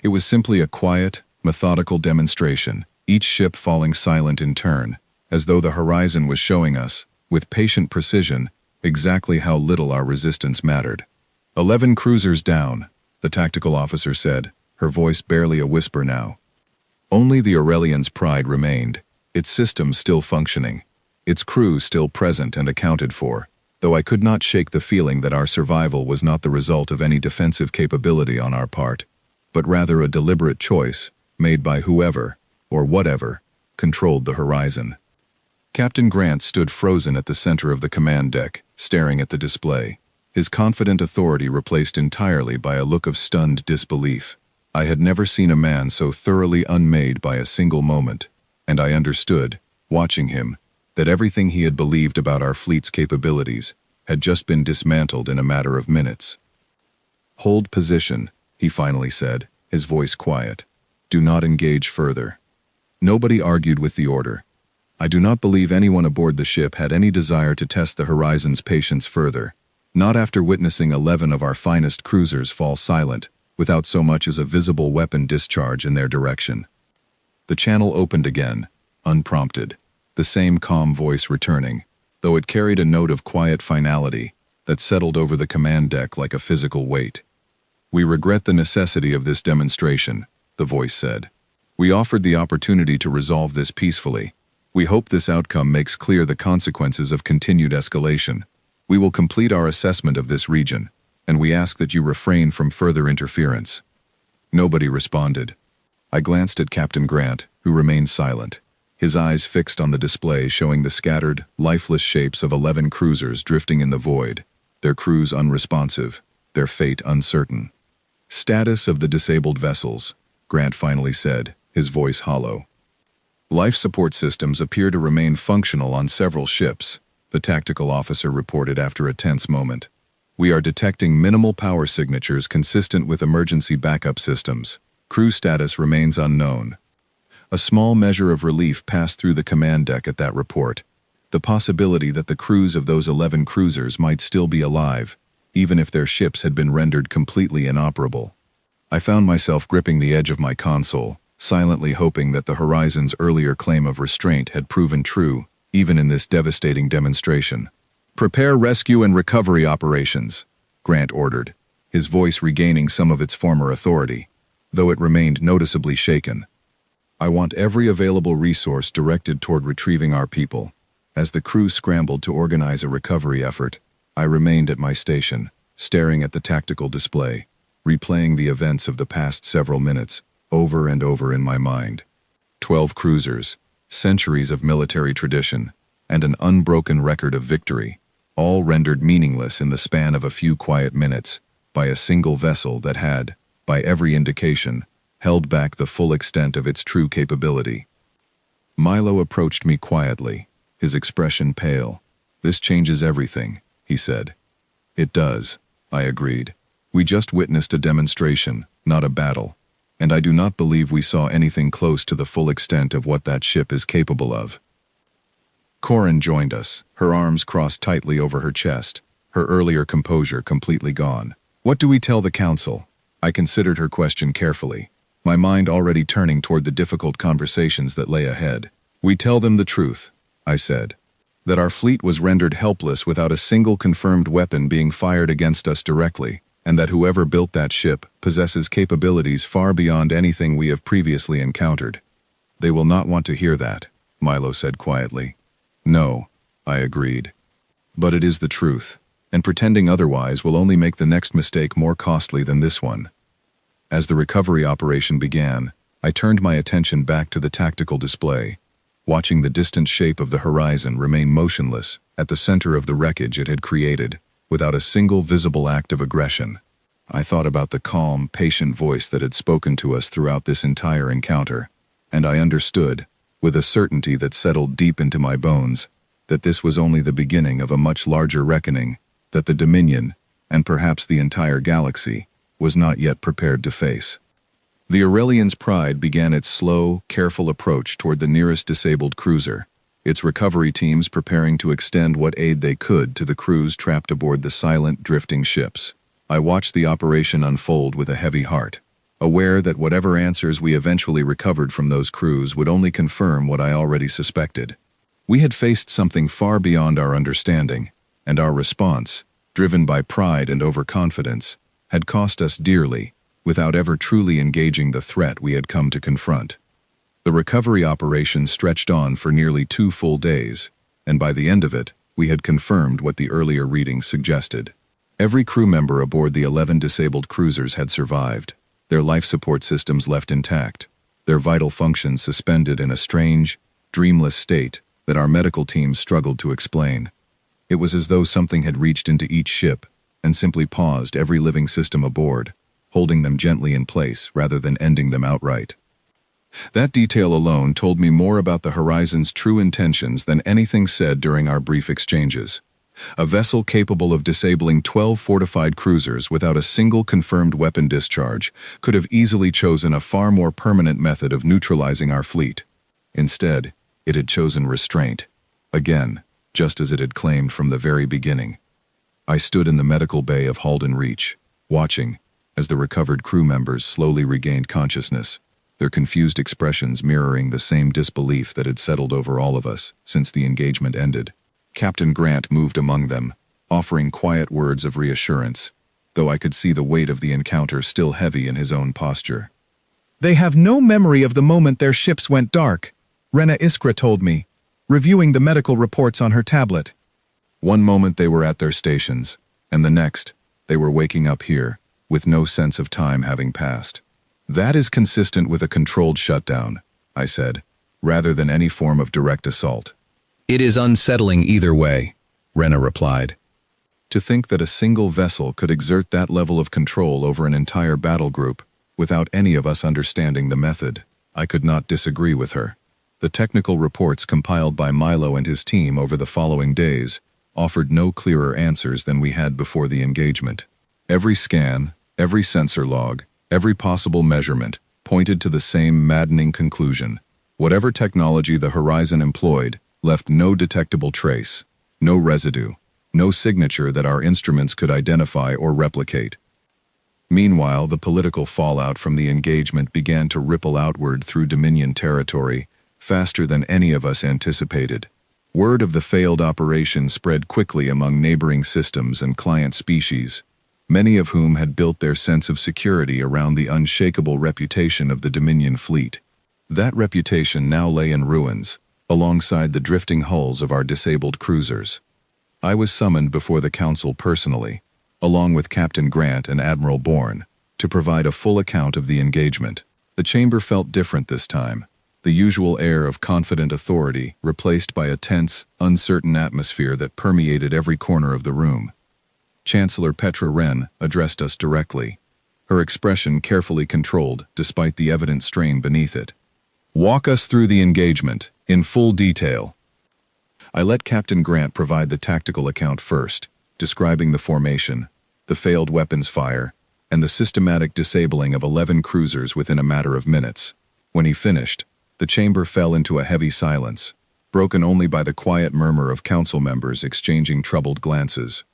It was simply a quiet, methodical demonstration, each ship falling silent in turn, as though the horizon was showing us, with patient precision, exactly how little our resistance mattered. 11 cruisers down, the tactical officer said, her voice barely a whisper now. Only the Aurelian's pride remained, its systems still functioning, its crew still present and accounted for, though I could not shake the feeling that our survival was not the result of any defensive capability on our part, but rather a deliberate choice made by whoever, or whatever, controlled the horizon. Captain Grant stood frozen at the center of the command deck, staring at the display, his confident authority replaced entirely by a look of stunned disbelief. I had never seen a man so thoroughly unmade by a single moment, and I understood, watching him, that everything he had believed about our fleet's capabilities had just been dismantled in a matter of minutes. "Hold position," he finally said, his voice quiet. "Do not engage further." Nobody argued with the order. I do not believe anyone aboard the ship had any desire to test the horizon's patience further, not after witnessing 11 of our finest cruisers fall silent, without so much as a visible weapon discharge in their direction. The channel opened again, unprompted, the same calm voice returning, though it carried a note of quiet finality that settled over the command deck like a physical weight. "We regret the necessity of this demonstration," the voice said. "We offered the opportunity to resolve this peacefully. We hope this outcome makes clear the consequences of continued escalation. We will complete our assessment of this region, and we ask that you refrain from further interference." Nobody responded. I glanced at Captain Grant, who remained silent, his eyes fixed on the display showing the scattered, lifeless shapes of 11 cruisers drifting in the void, their crews unresponsive, their fate uncertain. "Status of the disabled vessels," Grant finally said, his voice hollow. "Life support systems appear to remain functional on several ships," the tactical officer reported after a tense moment. "We are detecting minimal power signatures consistent with emergency backup systems. Crew status remains unknown." A small measure of relief passed through the command deck at that report. The possibility that the crews of those 11 cruisers might still be alive, even if their ships had been rendered completely inoperable. I found myself gripping the edge of my console, silently hoping that the Horizon's earlier claim of restraint had proven true, even in this devastating demonstration. "Prepare rescue and recovery operations," Grant ordered, his voice regaining some of its former authority, though it remained noticeably shaken. "I want every available resource directed toward retrieving our people." As the crew scrambled to organize a recovery effort, I remained at my station, staring at the tactical display, replaying the events of the past several minutes, over and over in my mind. 12 cruisers, centuries of military tradition, and an unbroken record of victory, all rendered meaningless in the span of a few quiet minutes, by a single vessel that had, by every indication, held back the full extent of its true capability. Milo approached me quietly, his expression pale. "This changes everything," he said. "It does," I agreed. "We just witnessed a demonstration, not a battle, and I do not believe we saw anything close to the full extent of what that ship is capable of." Corin joined us, her arms crossed tightly over her chest, her earlier composure completely gone. "What do we tell the council?" I considered her question carefully, my mind already turning toward the difficult conversations that lay ahead. "We tell them the truth," I said. "That our fleet was rendered helpless without a single confirmed weapon being fired against us directly, and that whoever built that ship possesses capabilities far beyond anything we have previously encountered." "They will not want to hear that," Milo said quietly. "No," I agreed. "But it is the truth, and pretending otherwise will only make the next mistake more costly than this one." As the recovery operation began, I turned my attention back to the tactical display, watching the distant shape of the horizon remain motionless at the center of the wreckage it had created, without a single visible act of aggression. I thought about the calm, patient voice that had spoken to us throughout this entire encounter, and I understood, with a certainty that settled deep into my bones, that this was only the beginning of a much larger reckoning that the Dominion, and perhaps the entire galaxy, was not yet prepared to face. The Aurelian's Pride began its slow, careful approach toward the nearest disabled cruiser, its recovery teams preparing to extend what aid they could to the crews trapped aboard the silent, drifting ships. I watched the operation unfold with a heavy heart, aware that whatever answers we eventually recovered from those crews would only confirm what I already suspected. We had faced something far beyond our understanding, and our response, driven by pride and overconfidence, had cost us dearly, without ever truly engaging the threat we had come to confront. The recovery operation stretched on for nearly 2 full days, and by the end of it, we had confirmed what the earlier readings suggested. Every crew member aboard the 11 disabled cruisers had survived, their life support systems left intact, their vital functions suspended in a strange, dreamless state that our medical teams struggled to explain. It was as though something had reached into each ship and simply paused every living system aboard, holding them gently in place rather than ending them outright. That detail alone told me more about the Horizon's true intentions than anything said during our brief exchanges. A vessel capable of disabling 12 fortified cruisers without a single confirmed weapon discharge could have easily chosen a far more permanent method of neutralizing our fleet. Instead, it had chosen restraint. Again, just as it had claimed from the very beginning. I stood in the medical bay of Halden Reach, watching as the recovered crew members slowly regained consciousness, their confused expressions mirroring the same disbelief that had settled over all of us since the engagement ended. Captain Grant moved among them, offering quiet words of reassurance, though I could see the weight of the encounter still heavy in his own posture. "They have no memory of the moment their ships went dark," Rena Iskra told me, reviewing the medical reports on her tablet. One moment they were at their stations, and the next, they were waking up here, with no sense of time having passed. That is consistent with a controlled shutdown, I said, rather than any form of direct assault. "It is unsettling either way," Rena replied. To think that a single vessel could exert that level of control over an entire battle group without any of us understanding the method, I could not disagree with her. The technical reports compiled by Milo and his team over the following days offered no clearer answers than we had before the engagement. Every scan, every sensor log, every possible measurement pointed to the same maddening conclusion. Whatever technology the Horizon employed left no detectable trace, no residue, no signature that our instruments could identify or replicate. Meanwhile, the political fallout from the engagement began to ripple outward through Dominion territory, faster than any of us anticipated. Word of the failed operation spread quickly among neighboring systems and client species, many of whom had built their sense of security around the unshakable reputation of the Dominion fleet. That reputation now lay in ruins, alongside the drifting hulls of our disabled cruisers. I was summoned before the Council personally, along with Captain Grant and Admiral Bourne, to provide a full account of the engagement. The chamber felt different this time, the usual air of confident authority replaced by a tense, uncertain atmosphere that permeated every corner of the room. Chancellor Petra Wren addressed us directly, her expression carefully controlled despite the evident strain beneath it. "Walk us through the engagement, in full detail." I let Captain Grant provide the tactical account first, describing the formation, the failed weapons fire, and the systematic disabling of 11 cruisers within a matter of minutes. When he finished, the chamber fell into a heavy silence, broken only by the quiet murmur of council members exchanging troubled glances.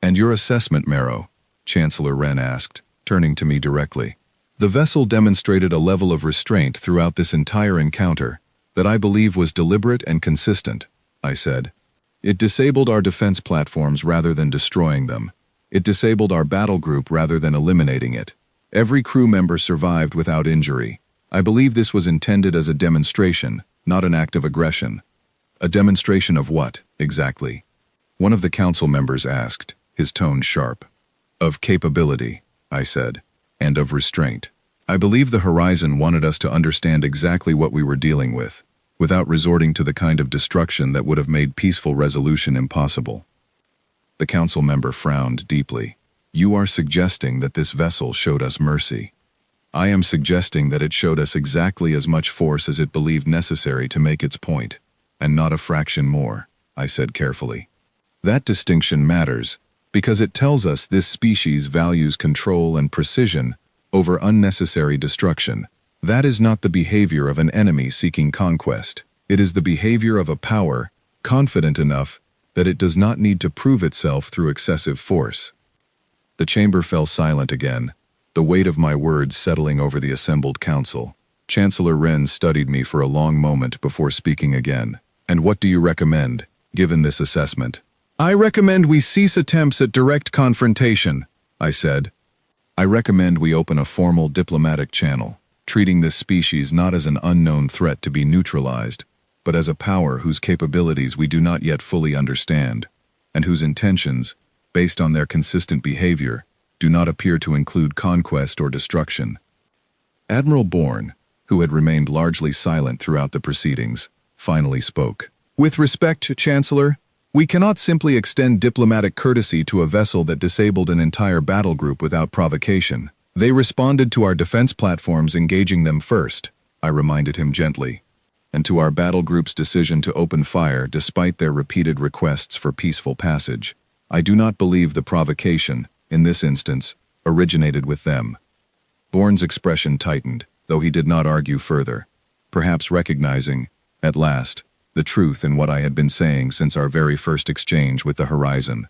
"And your assessment, Marrow?" Chancellor Wren asked, turning to me directly. "The vessel demonstrated a level of restraint throughout this entire encounter that I believe was deliberate and consistent," I said. "It disabled our defense platforms rather than destroying them. It disabled our battle group rather than eliminating it. Every crew member survived without injury. I believe this was intended as a demonstration, not an act of aggression." "A demonstration of what, exactly?" one of the council members asked, his tone sharp. "Of capability," I said, "and of restraint. I believe the Horizon wanted us to understand exactly what we were dealing with, without resorting to the kind of destruction that would have made peaceful resolution impossible." The council member frowned deeply. "You are suggesting that this vessel showed us mercy." "I am suggesting that it showed us exactly as much force as it believed necessary to make its point, and not a fraction more," I said carefully. "That distinction matters, because it tells us this species values control and precision over unnecessary destruction. That is not the behavior of an enemy seeking conquest. It is the behavior of a power confident enough that it does not need to prove itself through excessive force. The chamber fell silent again, the weight of my words settling over the assembled council. Chancellor Wren studied me for a long moment before speaking again. "And what do you recommend, given this assessment?" "I recommend we cease attempts at direct confrontation," I said. "I recommend we open a formal diplomatic channel, treating this species not as an unknown threat to be neutralized, but as a power whose capabilities we do not yet fully understand, and whose intentions, based on their consistent behavior, do not appear to include conquest or destruction." Admiral Bourne, who had remained largely silent throughout the proceedings, finally spoke. "With respect, Chancellor, we cannot simply extend diplomatic courtesy to a vessel that disabled an entire battle group without provocation. They responded to our defense platforms engaging them first," I reminded him gently, "and to our battle group's decision to open fire despite their repeated requests for peaceful passage. I do not believe the provocation, in this instance, originated with them." Bourne's expression tightened, though he did not argue further, perhaps recognizing, at last, the truth in what I had been saying since our very first exchange with the Horizon.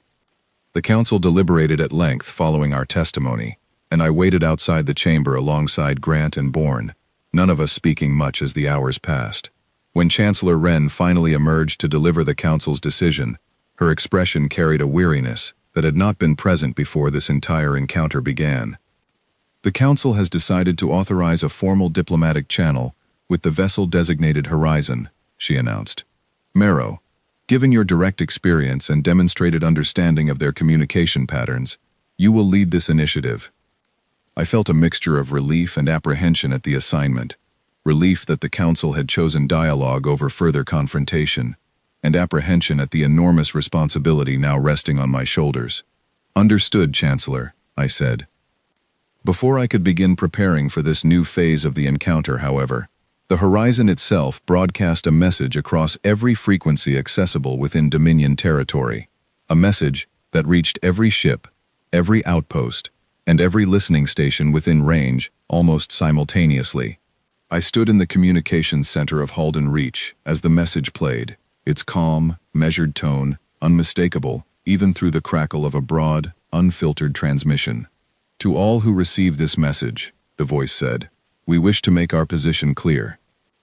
The council deliberated at length following our testimony, and I waited outside the chamber alongside Grant and Bourne, none of us speaking much as the hours passed. When Chancellor Wren finally emerged to deliver the council's decision, her expression carried a weariness that had not been present before this entire encounter began. "The council has decided to authorize a formal diplomatic channel with the vessel designated Horizon," she announced. "Marrow, given your direct experience and demonstrated understanding of their communication patterns, you will lead this initiative." I felt a mixture of relief and apprehension at the assignment, relief that the council had chosen dialogue over further confrontation, and apprehension at the enormous responsibility now resting on my shoulders. "Understood, Chancellor," I said. Before I could begin preparing for this new phase of the encounter, however, the Horizon itself broadcast a message across every frequency accessible within Dominion territory, a message that reached every ship, every outpost, and every listening station within range almost simultaneously. I stood in the communications center of Halden Reach as the message played, its calm, measured tone unmistakable even through the crackle of a broad, unfiltered transmission. "To all who receive this message," the voice said, "we wish to make our position clear.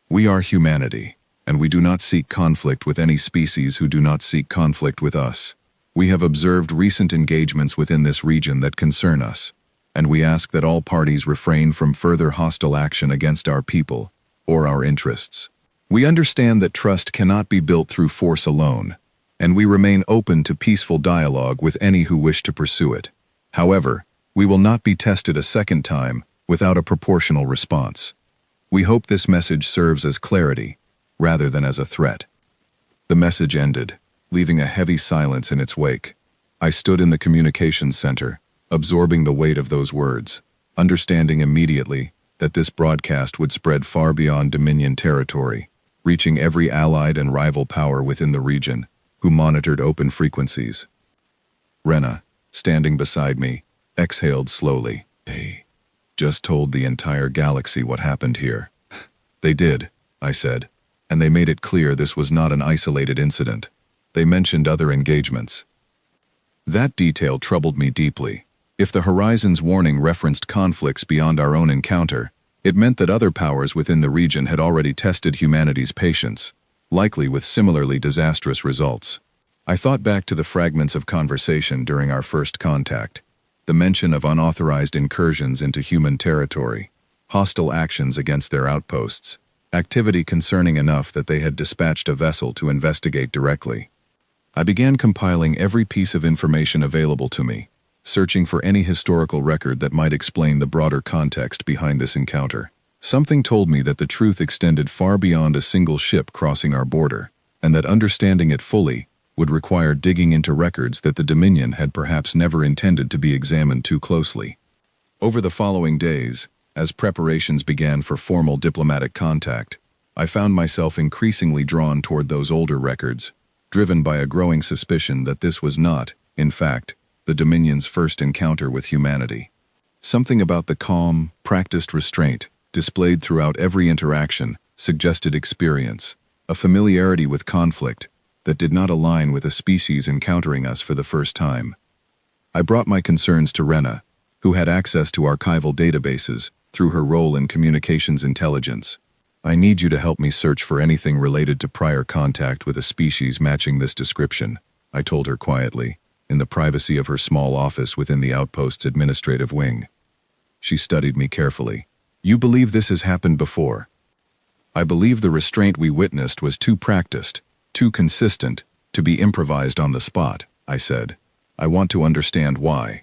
We are humanity, and we do not seek conflict with any species who do not seek conflict with us. We have observed recent engagements within this region that concern us, and we ask that all parties refrain from further hostile action against our people or our interests. We understand that trust cannot be built through force alone, and we remain open to peaceful dialogue with any who wish to pursue it. However, we will not be tested a second time without a proportional response. We hope this message serves as clarity, rather than as a threat." The message ended, leaving a heavy silence in its wake. I stood in the communications center, absorbing the weight of those words, understanding immediately that this broadcast would spread far beyond Dominion territory, reaching every allied and rival power within the region, who monitored open frequencies. Rena, standing beside me, exhaled slowly. "They just told the entire galaxy what happened here." "They did," I said, "and they made it clear this was not an isolated incident. They mentioned other engagements." That detail troubled me deeply. If the Horizon's warning referenced conflicts beyond our own encounter, it meant that other powers within the region had already tested humanity's patience, likely with similarly disastrous results. I thought back to the fragments of conversation during our first contact, the mention of unauthorized incursions into human territory, hostile actions against their outposts, activity concerning enough that they had dispatched a vessel to investigate directly. I began compiling every piece of information available to me, searching for any historical record that might explain the broader context behind this encounter. Something told me that the truth extended far beyond a single ship crossing our border, and that understanding it fully would require digging into records that the Dominion had perhaps never intended to be examined too closely. Over the following days, as preparations began for formal diplomatic contact, I found myself increasingly drawn toward those older records, driven by a growing suspicion that this was not, in fact, the Dominion's first encounter with humanity. Something about the calm, practiced restraint, displayed throughout every interaction, suggested experience, a familiarity with conflict that did not align with a species encountering us for the first time. I brought my concerns to Rena, who had access to archival databases through her role in communications intelligence. I need you to help me search for anything related to prior contact with a species matching this description, I told her quietly, in the privacy of her small office within the outpost's administrative wing. She studied me carefully. You believe this has happened before? I believe the restraint we witnessed was too practiced, too consistent, to be improvised on the spot, I said. I want to understand why.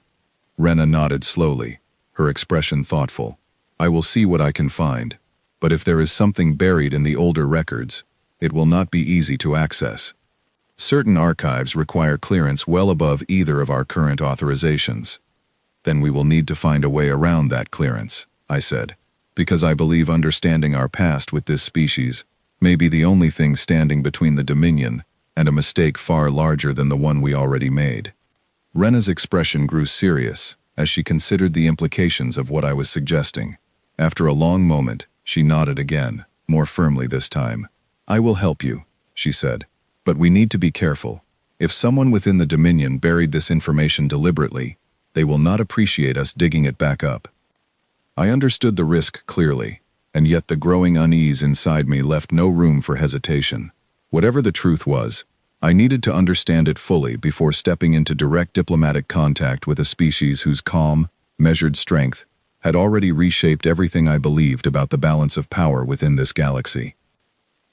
Rena nodded slowly, her expression thoughtful. I will see what I can find, but if there is something buried in the older records, it will not be easy to access. Certain archives require clearance well above either of our current authorizations. Then we will need to find a way around that clearance, I said, because I believe understanding our past with this species may be the only thing standing between the Dominion and a mistake far larger than the one we already made. Rena's expression grew serious as she considered the implications of what I was suggesting. After a long moment, she nodded again, more firmly this time. I will help you, she said, but we need to be careful. If someone within the Dominion buried this information deliberately, they will not appreciate us digging it back up. I understood the risk clearly, and yet the growing unease inside me left no room for hesitation. Whatever the truth was, I needed to understand it fully before stepping into direct diplomatic contact with a species whose calm, measured strength had already reshaped everything I believed about the balance of power within this galaxy.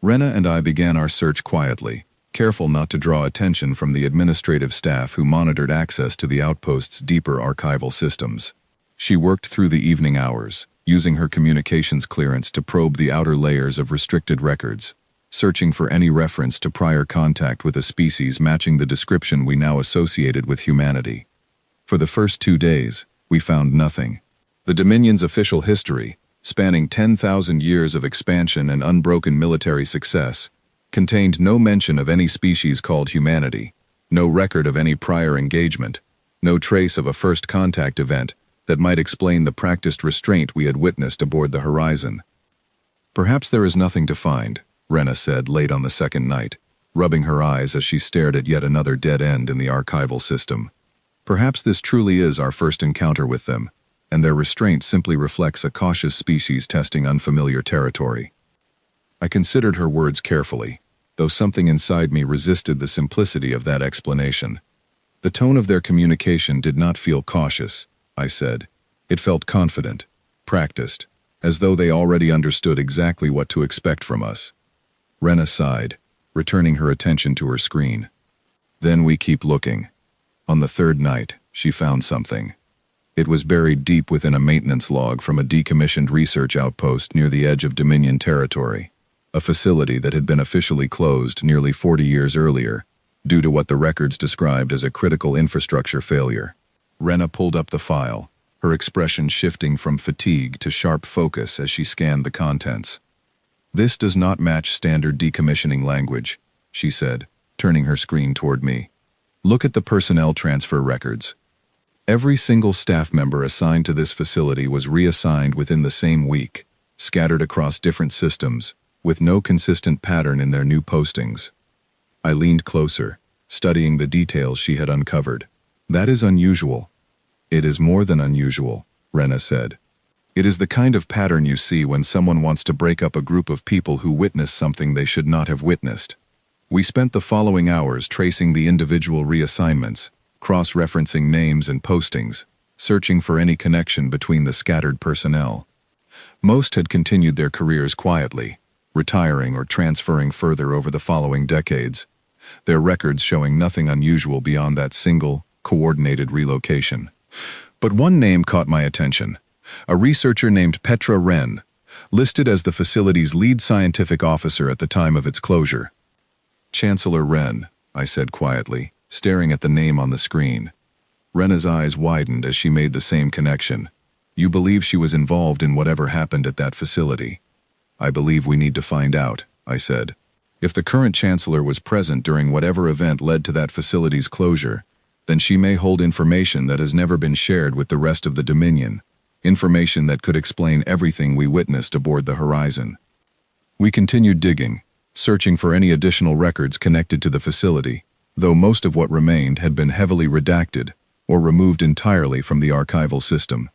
Rena and I began our search quietly, careful not to draw attention from the administrative staff who monitored access to the outpost's deeper archival systems. She worked through the evening hours, using her communications clearance to probe the outer layers of restricted records, searching for any reference to prior contact with a species matching the description we now associated with humanity. For the first 2 days, we found nothing. The Dominion's official history, spanning 10,000 years of expansion and unbroken military success, contained no mention of any species called humanity, no record of any prior engagement, no trace of a first contact event that might explain the practiced restraint we had witnessed aboard the horizon. Perhaps there is nothing to find, Rena said late on the second night, rubbing her eyes as she stared at yet another dead end in the archival system. Perhaps this truly is our first encounter with them, and their restraint simply reflects a cautious species testing unfamiliar territory. I considered her words carefully, though something inside me resisted the simplicity of that explanation. The tone of their communication did not feel cautious, I said. It felt confident, practiced, as though they already understood exactly what to expect from us. Rena sighed, returning her attention to her screen. Then we keep looking. On the third night, she found something. It was buried deep within a maintenance log from a decommissioned research outpost near the edge of Dominion territory, a facility that had been officially closed nearly 40 years earlier, due to what the records described as a critical infrastructure failure. Rena pulled up the file, her expression shifting from fatigue to sharp focus as she scanned the contents. This does not match standard decommissioning language, she said, turning her screen toward me. Look at the personnel transfer records. Every single staff member assigned to this facility was reassigned within the same week, scattered across different systems, with no consistent pattern in their new postings. I leaned closer, studying the details she had uncovered. That is unusual. It is more than unusual, Rena said. It is the kind of pattern you see when someone wants to break up a group of people who witness something they should not have witnessed. We spent the following hours tracing the individual reassignments, cross-referencing names and postings, searching for any connection between the scattered personnel. Most had continued their careers quietly, retiring or transferring further over the following decades, their records showing nothing unusual beyond that single, coordinated relocation. But one name caught my attention, a researcher named Petra Wren, listed as the facility's lead scientific officer at the time of its closure. Chancellor Wren, I said quietly, staring at the name on the screen. Rena's eyes widened as she made the same connection. You believe she was involved in whatever happened at that facility? I believe we need to find out, I said. If the current chancellor was present during whatever event led to that facility's closure, then she may hold information that has never been shared with the rest of the Dominion, information that could explain everything we witnessed aboard the Horizon. We continued digging, searching for any additional records connected to the facility, though most of what remained had been heavily redacted or removed entirely from the archival system.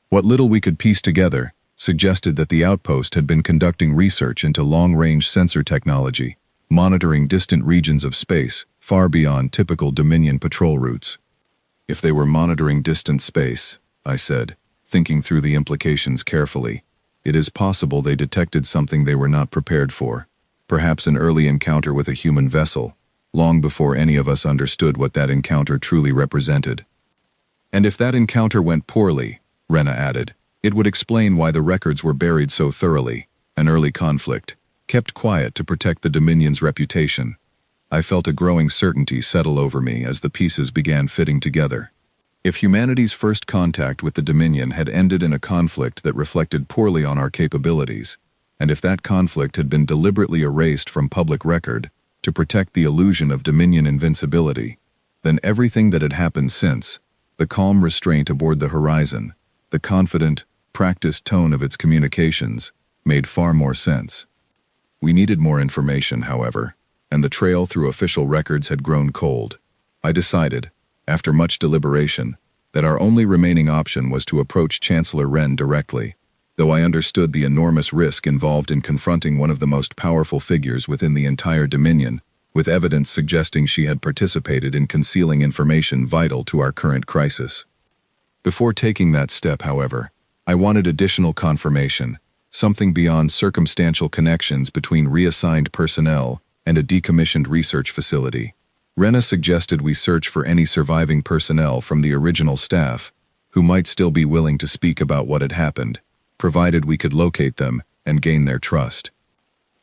What little we could piece together suggested that the outpost had been conducting research into long-range sensor technology, monitoring distant regions of space far beyond typical Dominion patrol routes. If they were monitoring distant space, I said, thinking through the implications carefully, it is possible they detected something they were not prepared for, perhaps an early encounter with a human vessel, long before any of us understood what that encounter truly represented. And if that encounter went poorly, Rena added, it would explain why the records were buried so thoroughly, an early conflict, kept quiet to protect the Dominion's reputation. I felt a growing certainty settle over me as the pieces began fitting together. If humanity's first contact with the Dominion had ended in a conflict that reflected poorly on our capabilities, and if that conflict had been deliberately erased from public record to protect the illusion of Dominion invincibility, then everything that had happened since, the calm restraint aboard the Horizon, the confident, practiced tone of its communications, made far more sense. We needed more information, however, and the trail through official records had grown cold. I decided, after much deliberation, that our only remaining option was to approach Chancellor Wren directly, though I understood the enormous risk involved in confronting one of the most powerful figures within the entire Dominion, with evidence suggesting she had participated in concealing information vital to our current crisis. Before taking that step, however, I wanted additional confirmation, something beyond circumstantial connections between reassigned personnel and a decommissioned research facility. Rena suggested we search for any surviving personnel from the original staff who might still be willing to speak about what had happened, provided we could locate them and gain their trust.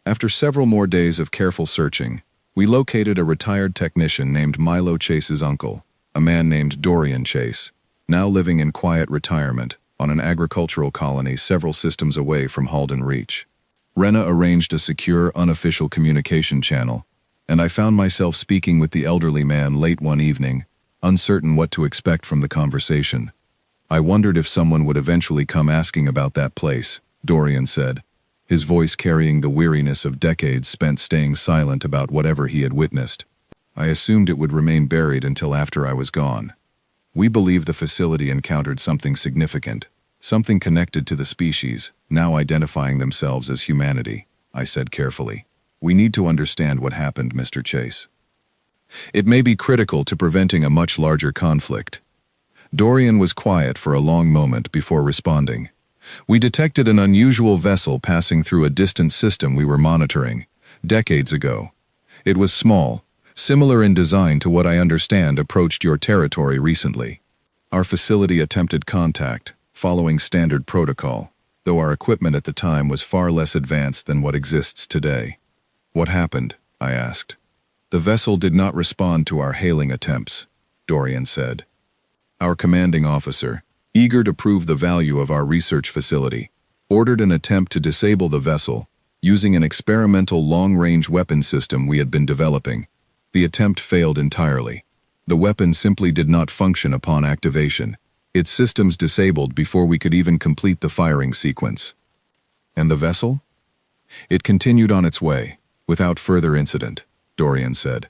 After several more days of careful searching, we located a retired technician named Milo Chase's uncle, a man named Dorian Chase, now living in quiet retirement on an agricultural colony several systems away from Halden Reach. Rena arranged a secure, unofficial communication channel, and I found myself speaking with the elderly man late one evening, uncertain what to expect from the conversation. I wondered if someone would eventually come asking about that place, Dorian said, his voice carrying the weariness of decades spent staying silent about whatever he had witnessed. I assumed it would remain buried until after I was gone. We believe the facility encountered something significant, something connected to the species, now identifying themselves as humanity, I said carefully. We need to understand what happened, Mr. Chase. It may be critical to preventing a much larger conflict. Dorian was quiet for a long moment before responding. We detected an unusual vessel passing through a distant system we were monitoring, decades ago. It was small, similar in design to what I understand approached your territory recently. Our facility attempted contact, following standard protocol, though our equipment at the time was far less advanced than what exists today. What happened? I asked. The vessel did not respond to our hailing attempts, Dorian said. Our commanding officer, eager to prove the value of our research facility, ordered an attempt to disable the vessel using an experimental long-range weapon system we had been developing. The attempt failed entirely. The weapon simply did not function upon activation. Its systems disabled before we could even complete the firing sequence. And the vessel? It continued on its way, without further incident, Dorian said.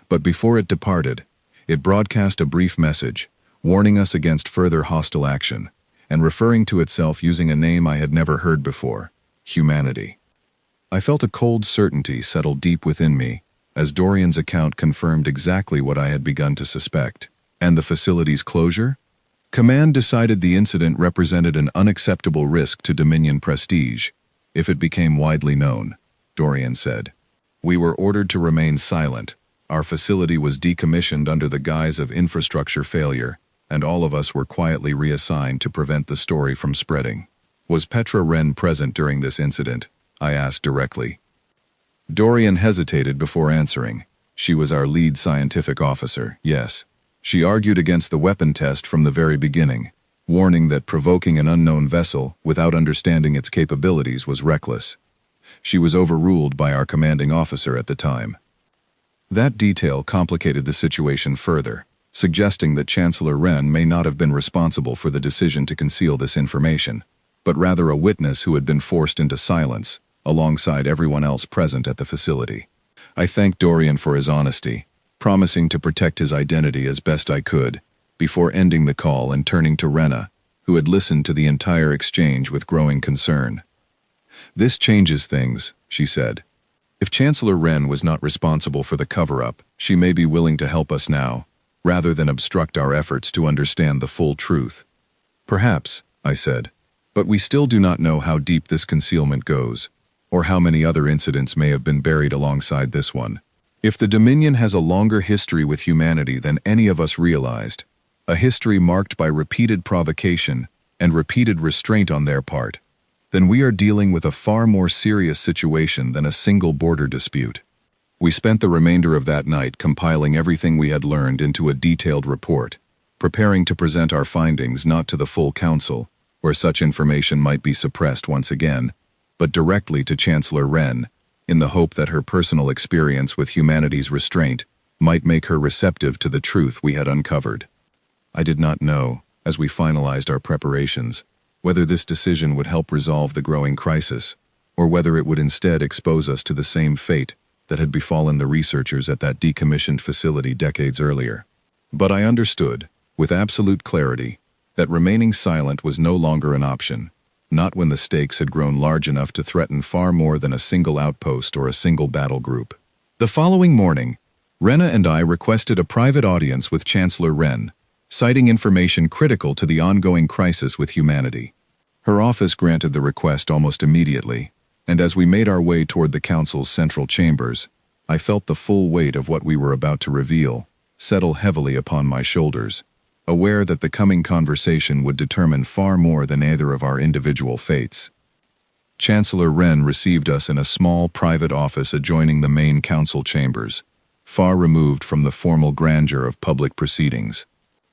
But before it departed, it broadcast a brief message, warning us against further hostile action, and referring to itself using a name I had never heard before, humanity. I felt a cold certainty settle deep within me, as Dorian's account confirmed exactly what I had begun to suspect. And the facility's closure? Command decided the incident represented an unacceptable risk to Dominion prestige, if it became widely known, Dorian said. We were ordered to remain silent. Our facility was decommissioned under the guise of infrastructure failure, and all of us were quietly reassigned to prevent the story from spreading. Was Petra Wren present during this incident? I asked directly. Dorian hesitated before answering. She was our lead scientific officer, yes. She argued against the weapon test from the very beginning, warning that provoking an unknown vessel without understanding its capabilities was reckless. She was overruled by our commanding officer at the time. That detail complicated the situation further. suggesting that Chancellor Wren may not have been responsible for the decision to conceal this information, but rather a witness who had been forced into silence, alongside everyone else present at the facility. I thanked Dorian for his honesty, promising to protect his identity as best I could, before ending the call and turning to Rena, who had listened to the entire exchange with growing concern. "This changes things," she said. "If Chancellor Wren was not responsible for the cover-up, she may be willing to help us now, rather than obstruct our efforts to understand the full truth." "Perhaps," I said, "but we still do not know how deep this concealment goes, or how many other incidents may have been buried alongside this one. If the Dominion has a longer history with humanity than any of us realized, a history marked by repeated provocation and repeated restraint on their part, then we are dealing with a far more serious situation than a single border dispute." We spent the remainder of that night compiling everything we had learned into a detailed report, preparing to present our findings not to the full council, where such information might be suppressed once again, but directly to Chancellor Wren, in the hope that her personal experience with humanity's restraint might make her receptive to the truth we had uncovered. I did not know, as we finalized our preparations, whether this decision would help resolve the growing crisis, or whether it would instead expose us to the same fate that had befallen the researchers at that decommissioned facility decades earlier. But I understood, with absolute clarity, that remaining silent was no longer an option, not when the stakes had grown large enough to threaten far more than a single outpost or a single battle group. The following morning, Rena and I requested a private audience with Chancellor Wren, citing information critical to the ongoing crisis with humanity. Her office granted the request almost immediately, and as we made our way toward the council's central chambers, I felt the full weight of what we were about to reveal settle heavily upon my shoulders, aware that the coming conversation would determine far more than either of our individual fates. Chancellor Wren received us in a small private office adjoining the main council chambers, far removed from the formal grandeur of public proceedings.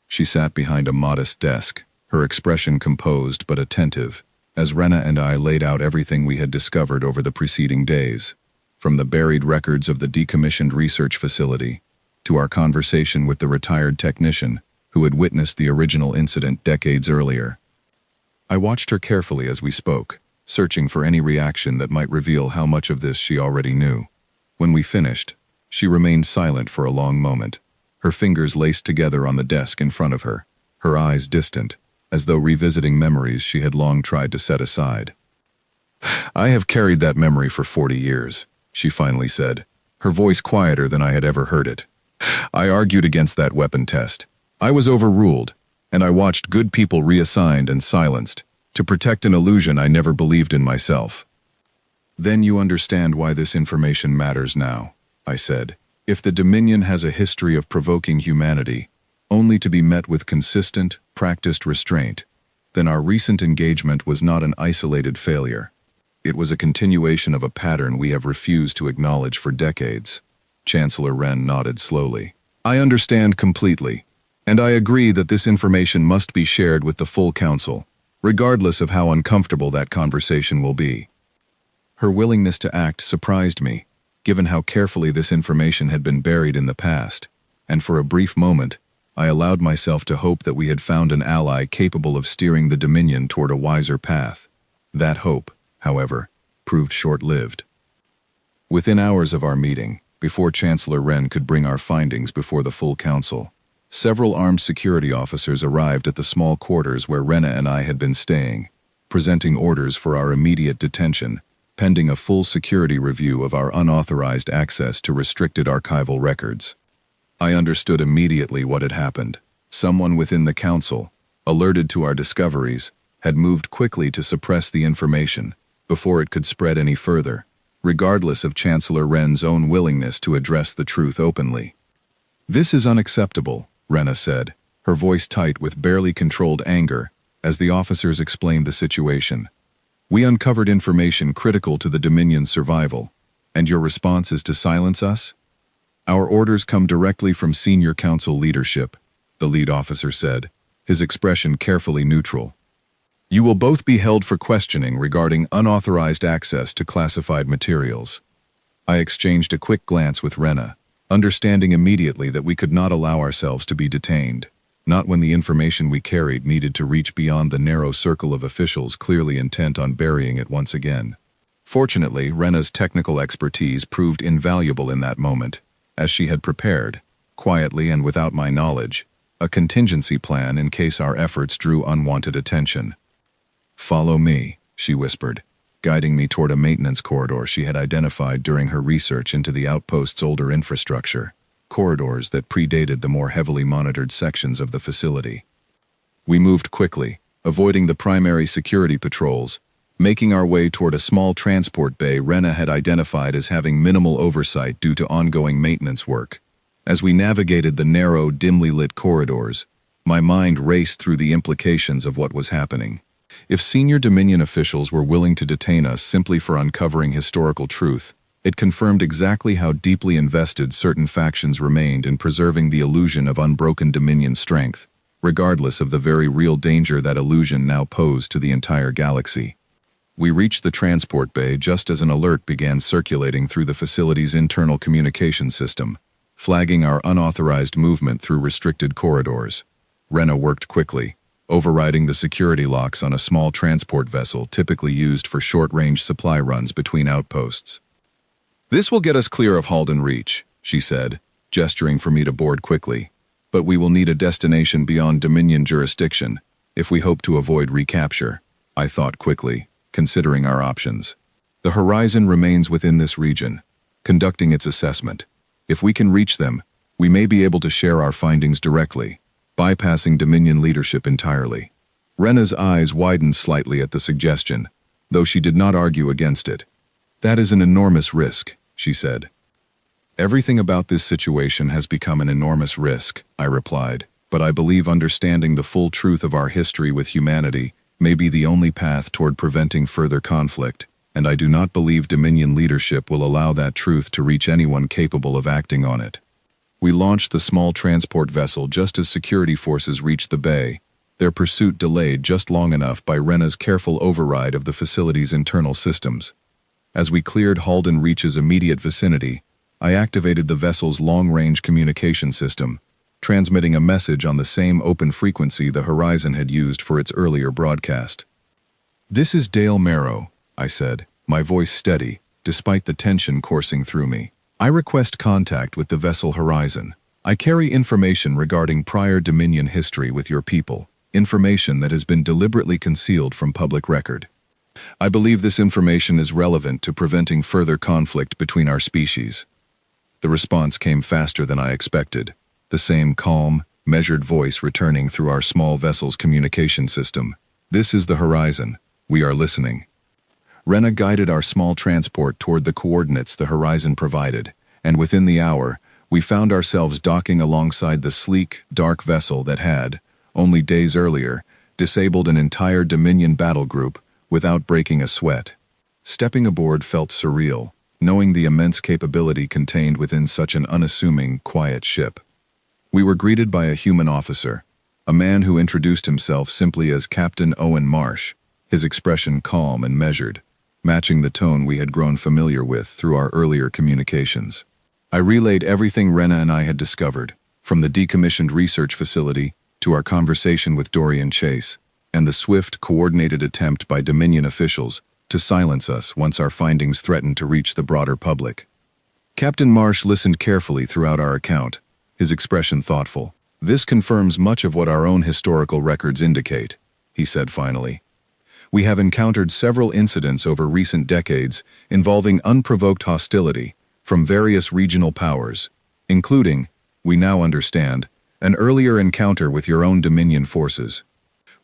She sat behind a modest desk, her expression composed but attentive, as Rena and I laid out everything we had discovered over the preceding days, from the buried records of the decommissioned research facility to our conversation with the retired technician who had witnessed the original incident decades earlier. I watched her carefully as we spoke, searching for any reaction that might reveal how much of this she already knew. When we finished, she remained silent for a long moment, her fingers laced together on the desk in front of her, her eyes distant, as though revisiting memories she had long tried to set aside. "I have carried that memory for 40 years, she finally said, her voice quieter than I had ever heard it. "I argued against that weapon test. I was overruled, and I watched good people reassigned and silenced to protect an illusion I never believed in myself." "Then you understand why this information matters now," I said. "If the Dominion has a history of provoking humanity, only to be met with consistent, practiced restraint, then our recent engagement was not an isolated failure. It was a continuation of a pattern we have refused to acknowledge for decades." Chancellor Wren nodded slowly. "I understand completely, and I agree that this information must be shared with the full council, regardless of how uncomfortable that conversation will be." Her willingness to act surprised me, given how carefully this information had been buried in the past, and for a brief moment, I allowed myself to hope that we had found an ally capable of steering the Dominion toward a wiser path. That hope, however, proved short-lived. Within hours of our meeting, before Chancellor Wren could bring our findings before the full council, several armed security officers arrived at the small quarters where Rena and I had been staying, presenting orders for our immediate detention, pending a full security review of our unauthorized access to restricted archival records. I understood immediately what had happened. Someone within the council, alerted to our discoveries, had moved quickly to suppress the information before it could spread any further, regardless of Chancellor Wren's own willingness to address the truth openly. "This is unacceptable," Rena said, her voice tight with barely controlled anger, as the officers explained the situation. "We uncovered information critical to the Dominion's survival, and your response is to silence us?" "Our orders come directly from senior council leadership," the lead officer said, his expression carefully neutral. "You will both be held for questioning regarding unauthorized access to classified materials." I exchanged a quick glance with Rena, understanding immediately that we could not allow ourselves to be detained, not when the information we carried needed to reach beyond the narrow circle of officials clearly intent on burying it once again. Fortunately, Rena's technical expertise proved invaluable in that moment, as she had prepared, quietly and without my knowledge, a contingency plan in case our efforts drew unwanted attention. "Follow me," she whispered, guiding me toward a maintenance corridor she had identified during her research into the outpost's older infrastructure, corridors that predated the more heavily monitored sections of the facility. We moved quickly, avoiding the primary security patrols, making our way toward a small transport bay Rena had identified as having minimal oversight due to ongoing maintenance work. As we navigated the narrow, dimly lit corridors, my mind raced through the implications of what was happening. If senior Dominion officials were willing to detain us simply for uncovering historical truth, it confirmed exactly how deeply invested certain factions remained in preserving the illusion of unbroken Dominion strength, regardless of the very real danger that illusion now posed to the entire galaxy. We reached the transport bay just as an alert began circulating through the facility's internal communication system, flagging our unauthorized movement through restricted corridors. Rena worked quickly, overriding the security locks on a small transport vessel typically used for short-range supply runs between outposts. "This will get us clear of Halden Reach," she said, gesturing for me to board quickly. "But we will need a destination beyond Dominion jurisdiction if we hope to avoid recapture," I thought quickly, considering our options. "The horizon remains within this region, conducting its assessment. If we can reach them, we may be able to share our findings directly, bypassing Dominion leadership entirely." Rena's eyes widened slightly at the suggestion, though she did not argue against it. "That is an enormous risk," she said. "Everything about this situation has become an enormous risk," I replied, "but I believe understanding the full truth of our history with humanity may be the only path toward preventing further conflict, and I do not believe Dominion leadership will allow that truth to reach anyone capable of acting on it." We launched the small transport vessel just as security forces reached the bay, their pursuit delayed just long enough by Rena's careful override of the facility's internal systems. As we cleared Halden Reach's immediate vicinity, I activated the vessel's long-range communication system, transmitting a message on the same open frequency the Horizon had used for its earlier broadcast. "This is Dale Marrow," I said, my voice steady, despite the tension coursing through me. "I request contact with the vessel Horizon. I carry information regarding prior Dominion history with your people, information that has been deliberately concealed from public record. I believe this information is relevant to preventing further conflict between our species." The response came faster than I expected, the same calm, measured voice returning through our small vessel's communication system. "This is the Horizon. We are listening." Rena guided our small transport toward the coordinates the Horizon provided, and within the hour, we found ourselves docking alongside the sleek, dark vessel that had, only days earlier, disabled an entire Dominion battle group without breaking a sweat. Stepping aboard felt surreal, knowing the immense capability contained within such an unassuming, quiet ship. We were greeted by a human officer, a man who introduced himself simply as Captain Owen Marsh, his expression calm and measured, matching the tone we had grown familiar with through our earlier communications. I relayed everything Rena and I had discovered, from the decommissioned research facility to our conversation with Dorian Chase, and the swift, coordinated attempt by Dominion officials to silence us once our findings threatened to reach the broader public. Captain Marsh listened carefully throughout our account, his expression thoughtful. "This confirms much of what our own historical records indicate," he said finally. "We have encountered several incidents over recent decades involving unprovoked hostility from various regional powers, including, we now understand, an earlier encounter with your own Dominion forces.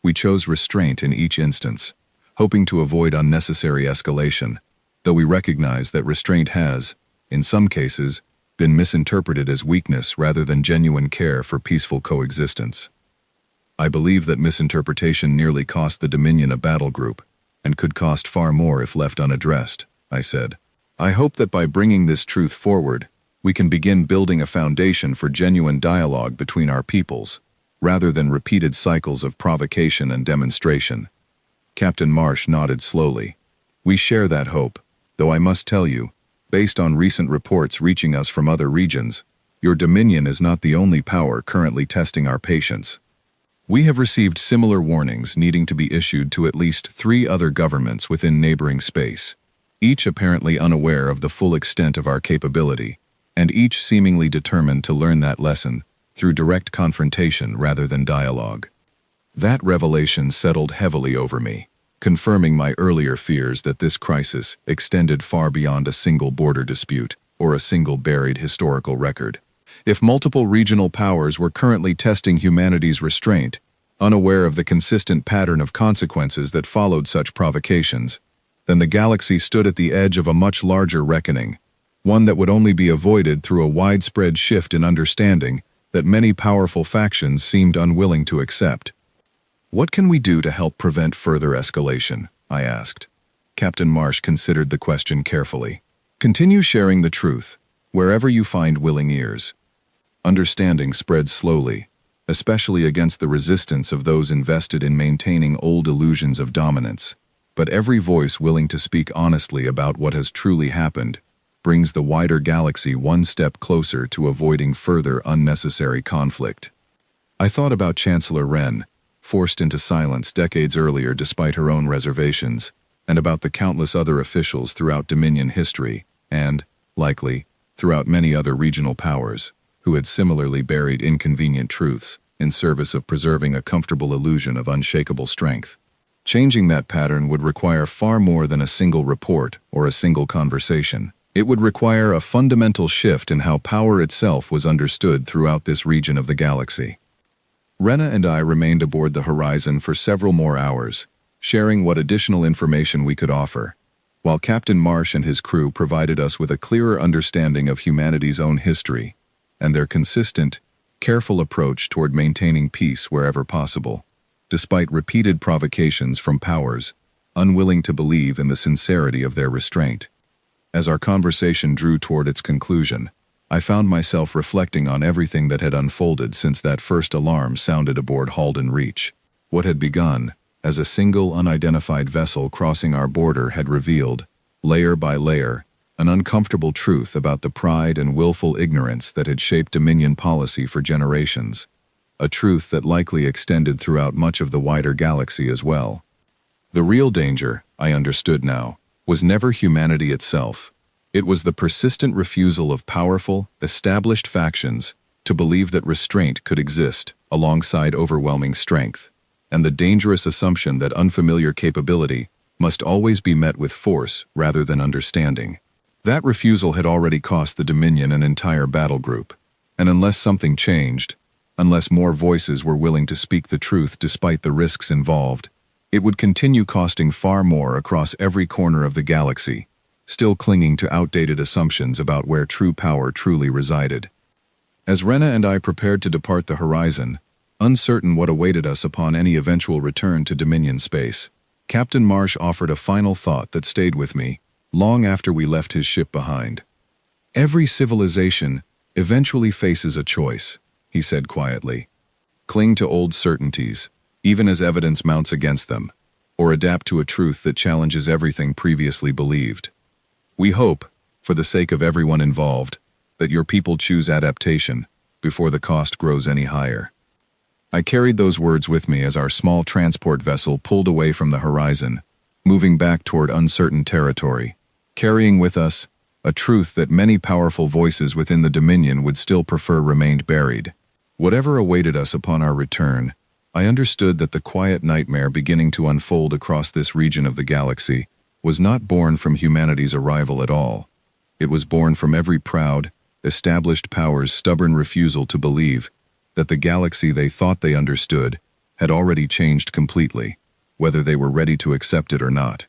We chose restraint in each instance, hoping to avoid unnecessary escalation, though we recognize that restraint has, in some cases, been misinterpreted as weakness rather than genuine care for peaceful coexistence. I believe that misinterpretation nearly cost the Dominion a battle group, and could cost far more if left unaddressed," I said. "I hope that by bringing this truth forward, we can begin building a foundation for genuine dialogue between our peoples, rather than repeated cycles of provocation and demonstration." Captain Marsh nodded slowly. "We share that hope, though I must tell you, based on recent reports reaching us from other regions, Your dominion is not the only power currently testing our patience. We have received similar warnings needing to be issued to at least 3 other governments within neighboring space, each apparently unaware of the full extent of our capability, and each seemingly determined to learn that lesson through direct confrontation rather than dialogue. That revelation settled heavily over me, confirming my earlier fears that this crisis extended far beyond a single border dispute or a single buried historical record. If multiple regional powers were currently testing humanity's restraint, unaware of the consistent pattern of consequences that followed such provocations, then the galaxy stood at the edge of a much larger reckoning, one that would only be avoided through a widespread shift in understanding that many powerful factions seemed unwilling to accept. "What can we do to help prevent further escalation?" I asked. Captain Marsh considered the question carefully. "Continue sharing the truth, wherever you find willing ears." Understanding spread slowly, especially against the resistance of those invested in maintaining old illusions of dominance. But every voice willing to speak honestly about what has truly happened brings the wider galaxy one step closer to avoiding further unnecessary conflict. I thought about Chancellor Wren, forced into silence decades earlier despite her own reservations, and about the countless other officials throughout Dominion history, and, likely, throughout many other regional powers, who had similarly buried inconvenient truths in service of preserving a comfortable illusion of unshakable strength. Changing that pattern would require far more than a single report or a single conversation. It would require a fundamental shift in how power itself was understood throughout this region of the galaxy. Rena and I remained aboard the Horizon for several more hours, sharing what additional information we could offer, while Captain Marsh and his crew provided us with a clearer understanding of humanity's own history and their consistent, careful approach toward maintaining peace wherever possible, despite repeated provocations from powers unwilling to believe in the sincerity of their restraint. As our conversation drew toward its conclusion, I found myself reflecting on everything that had unfolded since that first alarm sounded aboard Halden Reach. What had begun as a single unidentified vessel crossing our border had revealed, layer by layer, an uncomfortable truth about the pride and willful ignorance that had shaped Dominion policy for generations, a truth that likely extended throughout much of the wider galaxy as well. The real danger, I understood now, was never humanity itself. It was the persistent refusal of powerful, established factions to believe that restraint could exist alongside overwhelming strength, and the dangerous assumption that unfamiliar capability must always be met with force rather than understanding. That refusal had already cost the Dominion an entire battle group, and unless something changed, unless more voices were willing to speak the truth despite the risks involved, it would continue costing far more across every corner of the galaxy, still clinging to outdated assumptions about where true power truly resided. As Rena and I prepared to depart the Horizon, uncertain what awaited us upon any eventual return to Dominion space, Captain Marsh offered a final thought that stayed with me long after we left his ship behind. "Every civilization eventually faces a choice," he said quietly. "Cling to old certainties, even as evidence mounts against them, or adapt to a truth that challenges everything previously believed. We hope, for the sake of everyone involved, that your people choose adaptation before the cost grows any higher." I carried those words with me as our small transport vessel pulled away from the Horizon, moving back toward uncertain territory, carrying with us a truth that many powerful voices within the Dominion would still prefer remained buried. Whatever awaited us upon our return, I understood that the quiet nightmare beginning to unfold across this region of the galaxy was not born from humanity's arrival at all. It was born from every proud, established power's stubborn refusal to believe that the galaxy they thought they understood had already changed completely, whether they were ready to accept it or not.